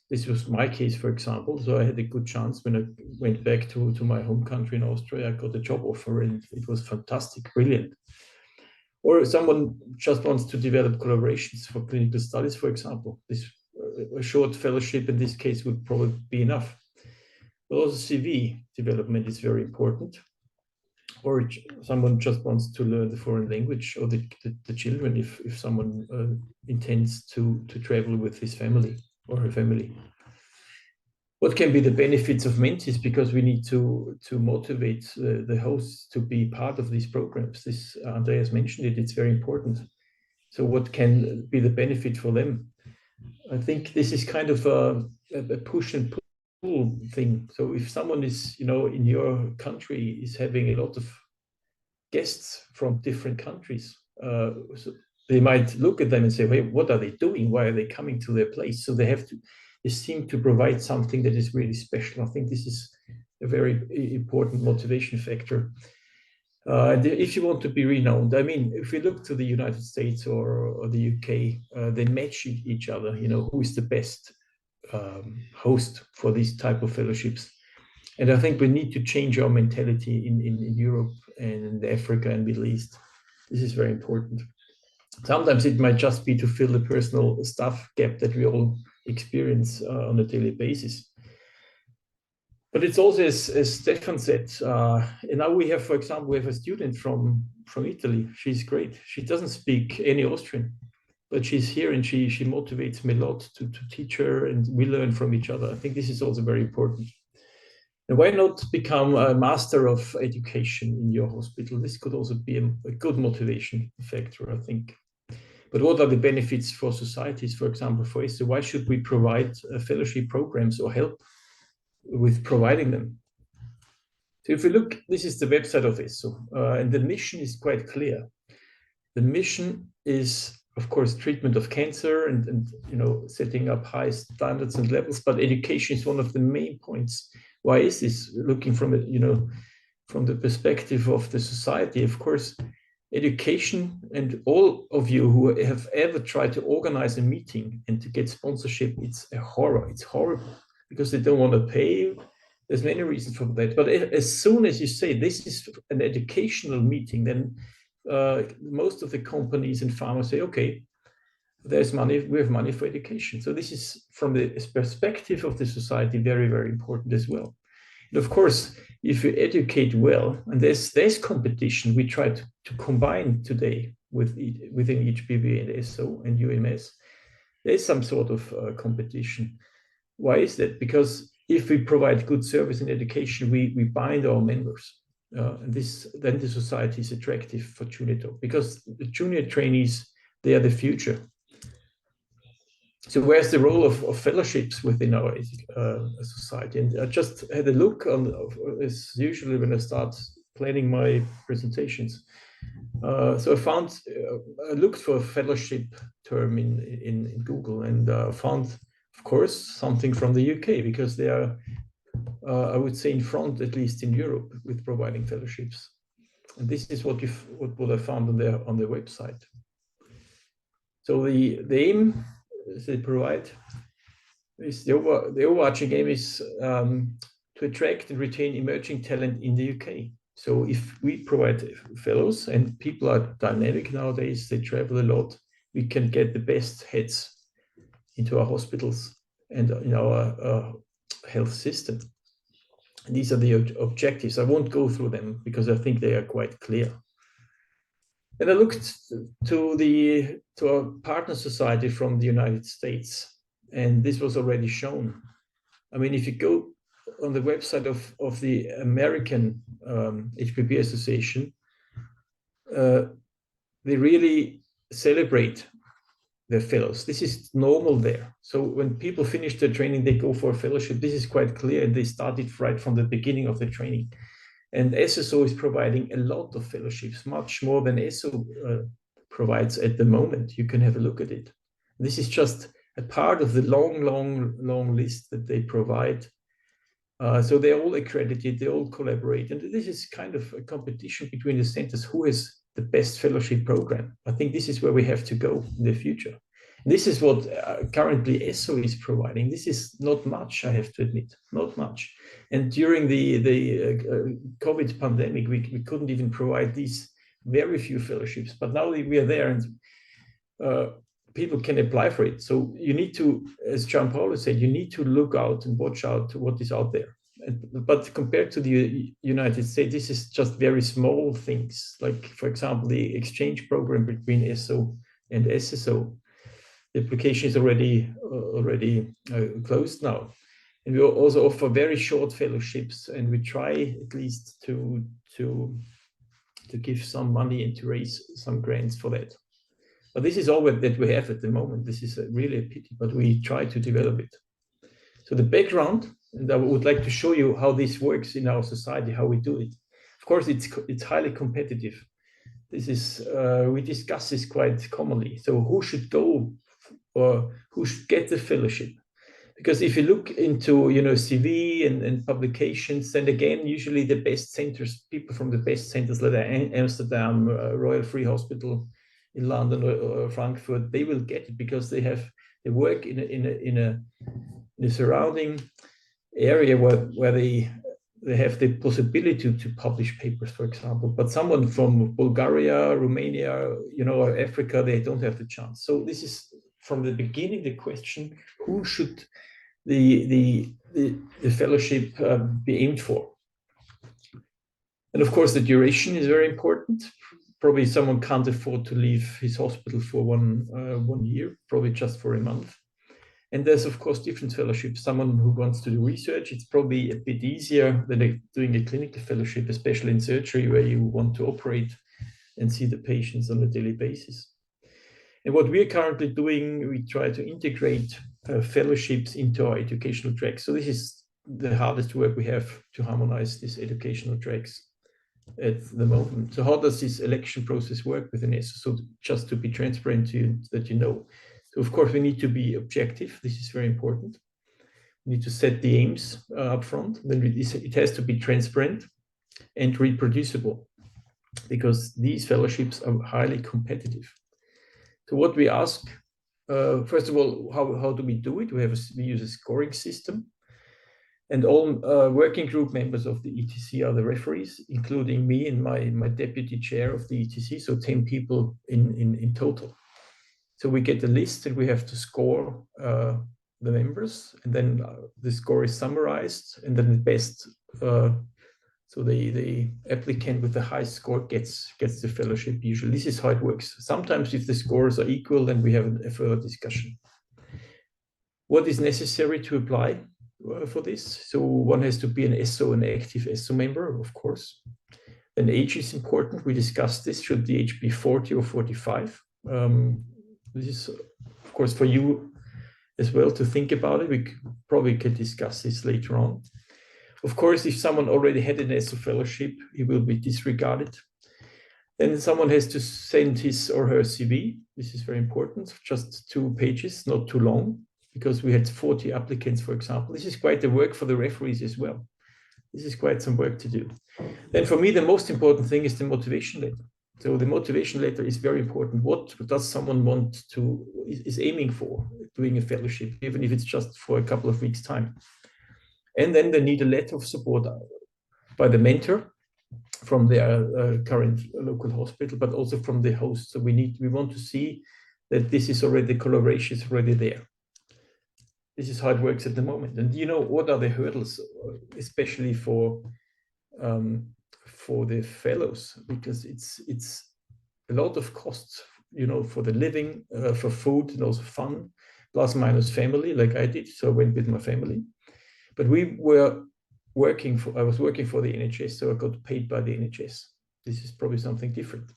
This was my case, for example. So I had a good chance when I went back to my home country in Austria. I got a job offer and it was fantastic, brilliant. Or someone just wants to develop collaborations for clinical studies, for example. A short fellowship in this case would probably be enough. But also CV development is very important. Or someone just wants to learn the foreign language, or the children, if someone intends to travel with his family or her family. What can be the benefits of mentees? Because we need to motivate the hosts to be part of these programs. This Andreas mentioned it, it's very important. So what can be the benefit for them? I think this is kind of a push and pull thing. So if someone is, in your country is having a lot of guests from different countries, so they might look at them and say, "Hey, what are they doing? Why are they coming to their place?" So they seem to provide something that is really special. I think this is a very important motivation factor. If you want to be renowned, I mean, if we look to the United States or the UK, they match each other. Who is the best host for these type of fellowships? And I think we need to change our mentality in Europe and in Africa and Middle East. This is very important. Sometimes it might just be to fill the personal staff gap that we all experience on a daily basis. But it's also, as Stefan said, and now we have, for example, we have a student from Italy. She's great. She doesn't speak any Austrian, but she's here and she motivates me a lot to teach her, and we learn from each other. I think this is also very important. And why not become a master of education in your hospital? This could also be a good motivation factor, I think. But what are the benefits for societies, for example, for ESSO? Why should we provide fellowship programs or help with providing them? So if we look, this is the website of ESSO, and the mission is quite clear. The mission is, of course, treatment of cancer and setting up high standards and levels, but education is one of the main points. Why is this? Looking from from the perspective of the society, of course, education, and all of you who have ever tried to organize a meeting and to get sponsorship, it's a horror. It's horrible because they don't want to pay. There's many reasons for that. But as soon as you say this is an educational meeting, then most of the companies and farmers say, okay, there's money, we have money for education. So this is, from the perspective of the society, very, very important as well. And of course, if you educate well, and there's competition, we try to combine today within HPB and ESSO and UEMS, there's some sort of competition. Why is that? Because if we provide good service in education, we bind our members. And then the society is attractive for junior talk, because the junior trainees, they are the future. So where's the role of fellowships within our society? And I just had a look on, as usually when I start planning my presentations. So I looked for a fellowship term in Google, and found, of course, something from the UK, because they are, I would say, in front, at least in Europe, with providing fellowships. And this is what I found on their website. So the aim they provide is the overarching aim is to attract and retain emerging talent in the UK. So if we provide fellows, and people are dynamic nowadays, they travel a lot, we can get the best heads into our hospitals and in our health system. And these are the objectives. I won't go through them because I think they are quite clear. And I looked to our partner society from the United States, and this was already shown. I mean, if you go on the website of the American HPB Association, they really celebrate their fellows. This is normal there. So when people finish their training, they go for a fellowship. This is quite clear, and they started right from the beginning of the training. And ESSO is providing a lot of fellowships, much more than ESSO provides at the moment. You can have a look at it. This is just a part of the long list that they provide. So they're all accredited, they all collaborate. And this is kind of a competition between the centers who has the best fellowship program. I think this is where we have to go in the future. This is what currently ESSO is providing. This is not much, I have to admit, not much. And during the COVID pandemic, we couldn't even provide these very few fellowships, but now we are there and people can apply for it. So you need to, as Giampaolo said, you need to look out and watch out what is out there. But compared to the United States, this is just very small things. Like, for example, the exchange program between ESSO and SSO. The application is already closed now. And we also offer very short fellowships, and we try at least to give some money and to raise some grants for that. But this is all that we have at the moment. This is really a pity, but we try to develop it. So the background, and I would like to show you how this works in our society, how we do it. Of course, it's highly competitive. This is we discuss this quite commonly. So who should go or who should get the fellowship? Because if you look into CV and publications, then again, usually the best centers, people from the best centers like Amsterdam, Royal Free Hospital in London or Frankfurt, they will get it because they work in a surrounding area where they have the possibility to publish papers, for example. But someone from Bulgaria, Romania, or Africa, they don't have the chance. So this is from the beginning the question: who should the fellowship be aimed for? And of course, the duration is very important. Probably someone can't afford to leave his hospital for one year, probably just for a month. And there's, of course, different fellowships. Someone who wants to do research, it's probably a bit easier than doing a clinical fellowship, especially in surgery, where you want to operate and see the patients on a daily basis. And what we are currently doing, we try to integrate fellowships into our educational tracks. So this is the hardest work we have to harmonize these educational tracks at the moment. So how does this election process work within ESSO? So just to be transparent to you, that you know. So of course we need to be objective. This is very important. We need to set the aims up front. Then it has to be transparent and reproducible, because these fellowships are highly competitive. So what we ask, first of all, how do we do it? We use a scoring system, and all working group members of the ETC are the referees, including me and my deputy chair of the ETC, so 10 people in total. So we get a list and we have to score the members, and then the score is summarized, and then the best, so the applicant with the highest score gets the fellowship usually. This is how it works. Sometimes if the scores are equal, then we have a further discussion. What is necessary to apply for this? So one has to be an ESSO, an active ESSO member, of course. Then age is important. We discussed this. Should the age be 40 or 45? This is, of course, for you as well to think about it. We probably can discuss this later on. Of course, if someone already had an ESSO fellowship, he will be disregarded. Then someone has to send his or her CV. This is very important. Just 2 pages, not too long, because we had 40 applicants, for example. This is quite the work for the referees as well. This is quite some work to do. Then for me, the most important thing is the motivation letter. So the motivation letter is very important. What does someone is aiming for doing a fellowship, even if it's just for a couple of weeks' time? And then they need a letter of support by the mentor from their current local hospital, but also from the host. So we want to see that this is already, the collaboration is already there. This is how it works at the moment. And what are the hurdles, especially for the fellows? Because it's a lot of costs, for the living, for food, and also fun, plus minus family, like I did. So I went with my family. But I was working for the NHS, so I got paid by the NHS. This is probably something different.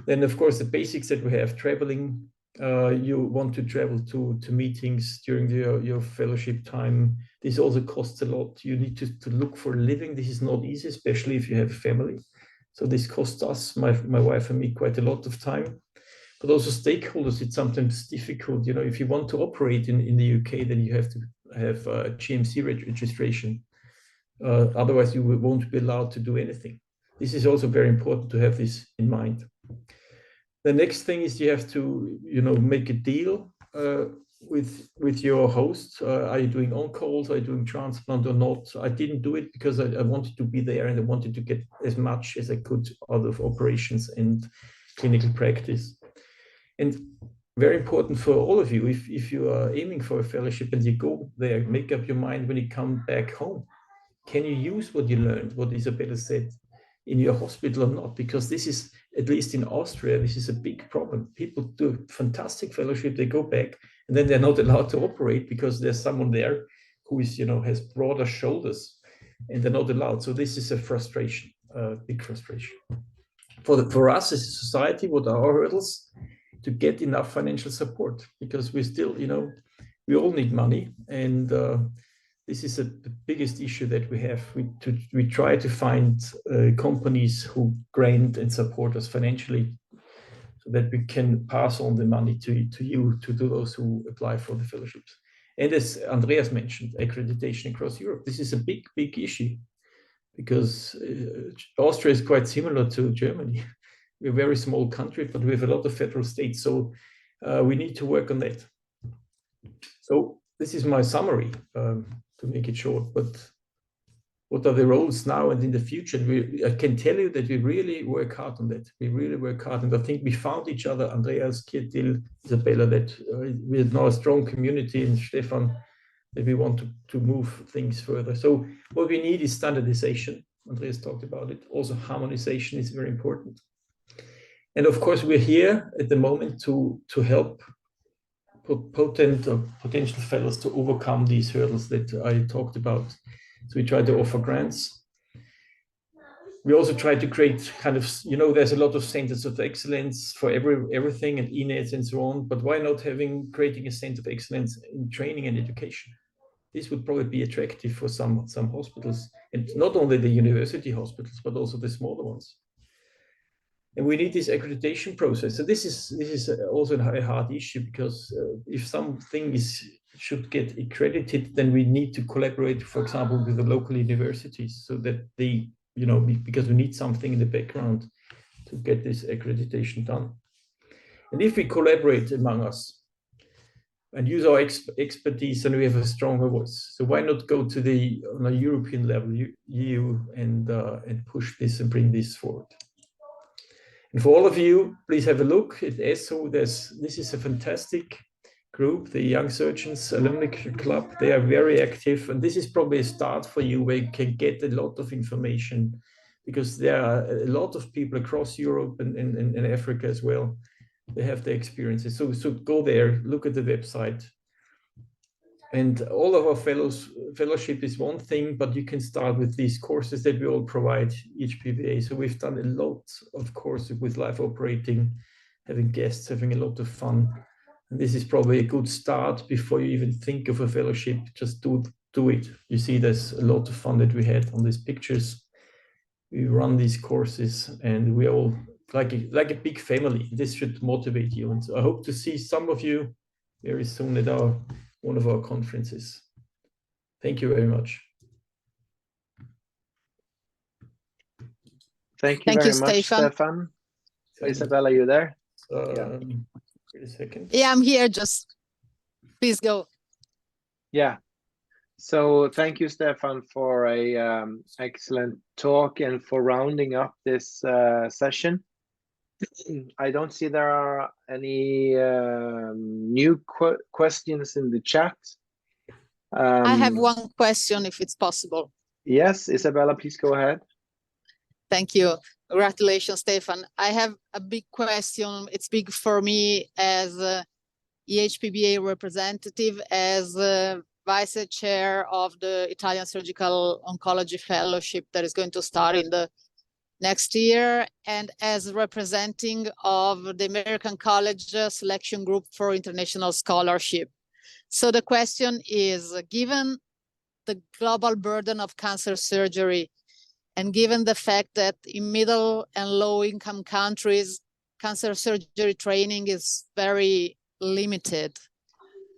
Then, of course, the basics that we have: traveling, you want to travel to meetings during your fellowship time. This also costs a lot. You need to look for a living. This is not easy, especially if you have a family. So this costs us, my wife and me, quite a lot of time. But also stakeholders, it's sometimes difficult. You know, if you want to operate in the UK, then you have to have a GMC registration. Otherwise, you won't be allowed to do anything. This is also very important to have this in mind. The next thing is you have to, you know, make a deal with your host. Are you doing on-calls? Are you doing transplant or not? I didn't do it because I wanted to be there and I wanted to get as much as I could out of operations and clinical practice. And very important for all of you, if you are aiming for a fellowship and you go there, make up your mind when you come back home. Can you use what you learned, what Isabella said, in your hospital or not? Because this is, at least in Austria, this is a big problem. People do fantastic fellowship, they go back, and then they're not allowed to operate because there's someone there who is, you know, has broader shoulders, and they're not allowed. So this is a frustration, big frustration. For us as a society, what are our hurdles? To get enough financial support, because we still, you know, we all need money, and this is the biggest issue that we have. We try to find companies who grant and support us financially, so that we can pass on the money to you, to those who apply for the fellowships. And as Andreas mentioned, accreditation across Europe. This is a big issue, because Austria is quite similar to Germany. We're a very small country, but we have a lot of federal states, so we need to work on that. So this is my summary, to make it short, but what are the roles now and in the future? I can tell you that we really work hard on that. We really work hard, and I think we found each other, Andreas, Kjetil, Isabella, that we have now a strong community, and Stefan, that we want to move things further. So what we need is standardization. Andreas talked about it. Also, harmonization is very important. And of course, we're here at the moment to help potential fellows to overcome these hurdles that I talked about. So we try to offer grants. We also try to create kind of, you know, there's a lot of centers of excellence for everything and ENETs and so on, but why not creating a center of excellence in training and education? This would probably be attractive for some hospitals, and not only the university hospitals, but also the smaller ones. And we need this accreditation process. So this is also a hard issue, because if something should get accredited, then we need to collaborate, for example, with the local universities, so that they, you know, because we need something in the background to get this accreditation done. And if we collaborate among us and use our expertise, then we have a stronger voice. So why not go to on a European level, EU, and push this and bring this forward? And for all of you, please have a look at ESSO. This is a fantastic group, the Young Surgeons Alumni Club. They are very active, and this is probably a start for you where you can get a lot of information, because there are a lot of people across Europe and Africa as well. They have their experiences. So go there, look at the website. And all of our fellowship is one thing, but you can start with these courses that we all provide, E-AHPBA. So we've done a lot of courses with live operating, having guests, having a lot of fun. And this is probably a good start before you even think of a fellowship. Just do it. You see, there's a lot of fun that we had on these pictures. We run these courses, and we're all like a big family. This should motivate you. And so I hope to see some of you very soon at one of our conferences. Thank you very much. Thank you very much, Stefan. So, Isabella, you there? Yeah. Wait a second. Yeah, I'm here. Just please go. Yeah. So thank you, Stefan, for a excellent talk and for rounding up this session. I don't see there are any new questions in the chat. I have one question, if it's possible. Yes, Isabella, please go ahead. Thank you. Congratulations, Stefan. I have a big question. It's big for me as E-AHPBA representative, as vice chair of the Italian Surgical Oncology Fellowship that is going to start in the next year, and as representing of the American College Selection Group for International Scholarship. So the question is, given the global burden of cancer surgery, and given the fact that in middle and low income countries, cancer surgery training is very limited,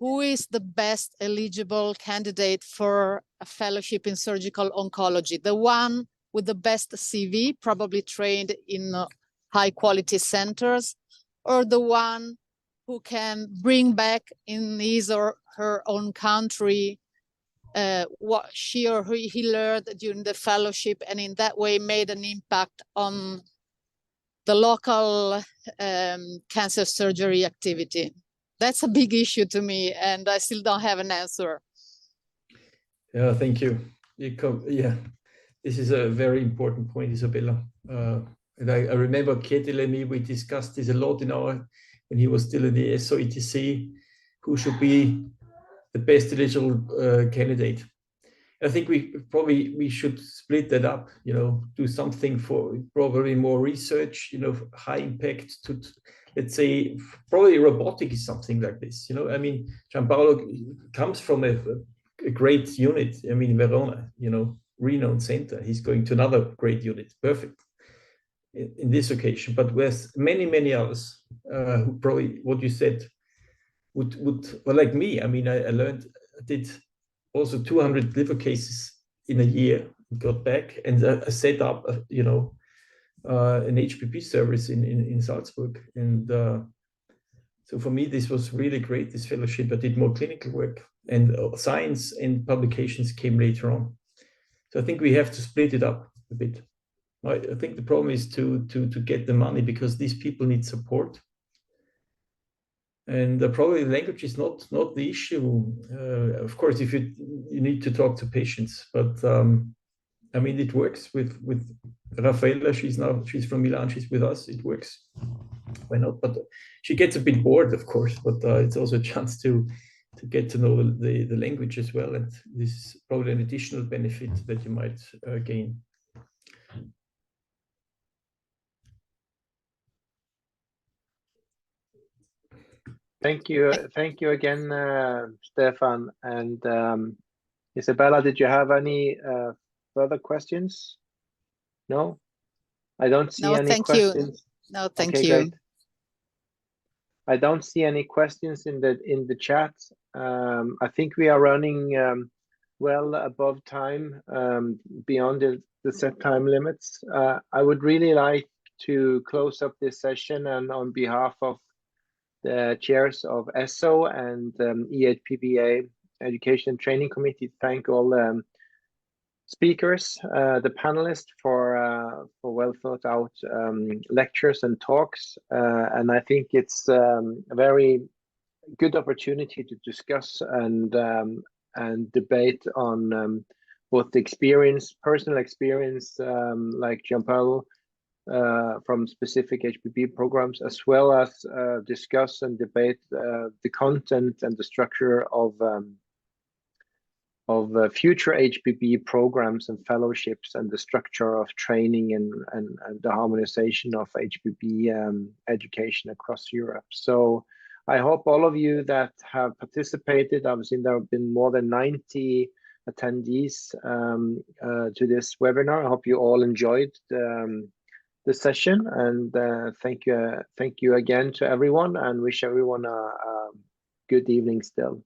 who is the best eligible candidate for a fellowship in surgical oncology? The one with the best CV, probably trained in high quality centers, or the one who can bring back in his or her own country what she or he learned during the fellowship, and in that way made an impact on the local cancer surgery activity? That's a big issue to me, and I still don't have an answer. Yeah, thank you. Yeah, this is a very important point, Isabella. And I remember Kjetil and me, we discussed this a lot when he was still in the ESSO ETC, who should be the best eligible candidate. I think we should split that up, do something for probably more research, high impact to, let's say, probably robotic is something like this. I mean, Giampaolo comes from a great unit. I mean, Verona, renowned center. He's going to another great unit. Perfect in this occasion, but with many others who probably, what you said, would well, like me. I mean, I did also 200 liver cases in a year, got back, and I set up, an HPB service in Salzburg. And so for me, this was really great, this fellowship. I did more clinical work, and science and publications came later on. So I think we have to split it up a bit. I think the problem is to get the money, because these people need support. And probably language is not the issue. Of course, if you need to talk to patients, but I mean, it works with Raffaella. She's from Milan. She's with us. It works. Why not? But she gets a bit bored, of course. But it's also a chance to get to know the language as well. And this is probably an additional benefit that you might gain. Thank you again, Stefan. And Isabella, did you have any further questions? No, I don't see any questions. No, thank you. Great. I don't see any questions in the chat. I think we are running well above time, beyond the set time limits. I would really like to close up this session, and on behalf of the chairs of ESSO and E-AHPBA Education Training Committee, thank all speakers, the panelists for well thought out lectures and talks. And I think it's a very good opportunity to discuss and debate on both the personal experience, like Giampaolo, from specific HPB programs, as well as discuss and debate the content and the structure of future HPB programs and fellowships, and the structure of training and the harmonization of HPB education across Europe. So I hope all of you that have participated, I've seen there have been more than 90 attendees to this webinar. I hope you all enjoyed the session, and thank you again to everyone, and wish everyone a good evening still.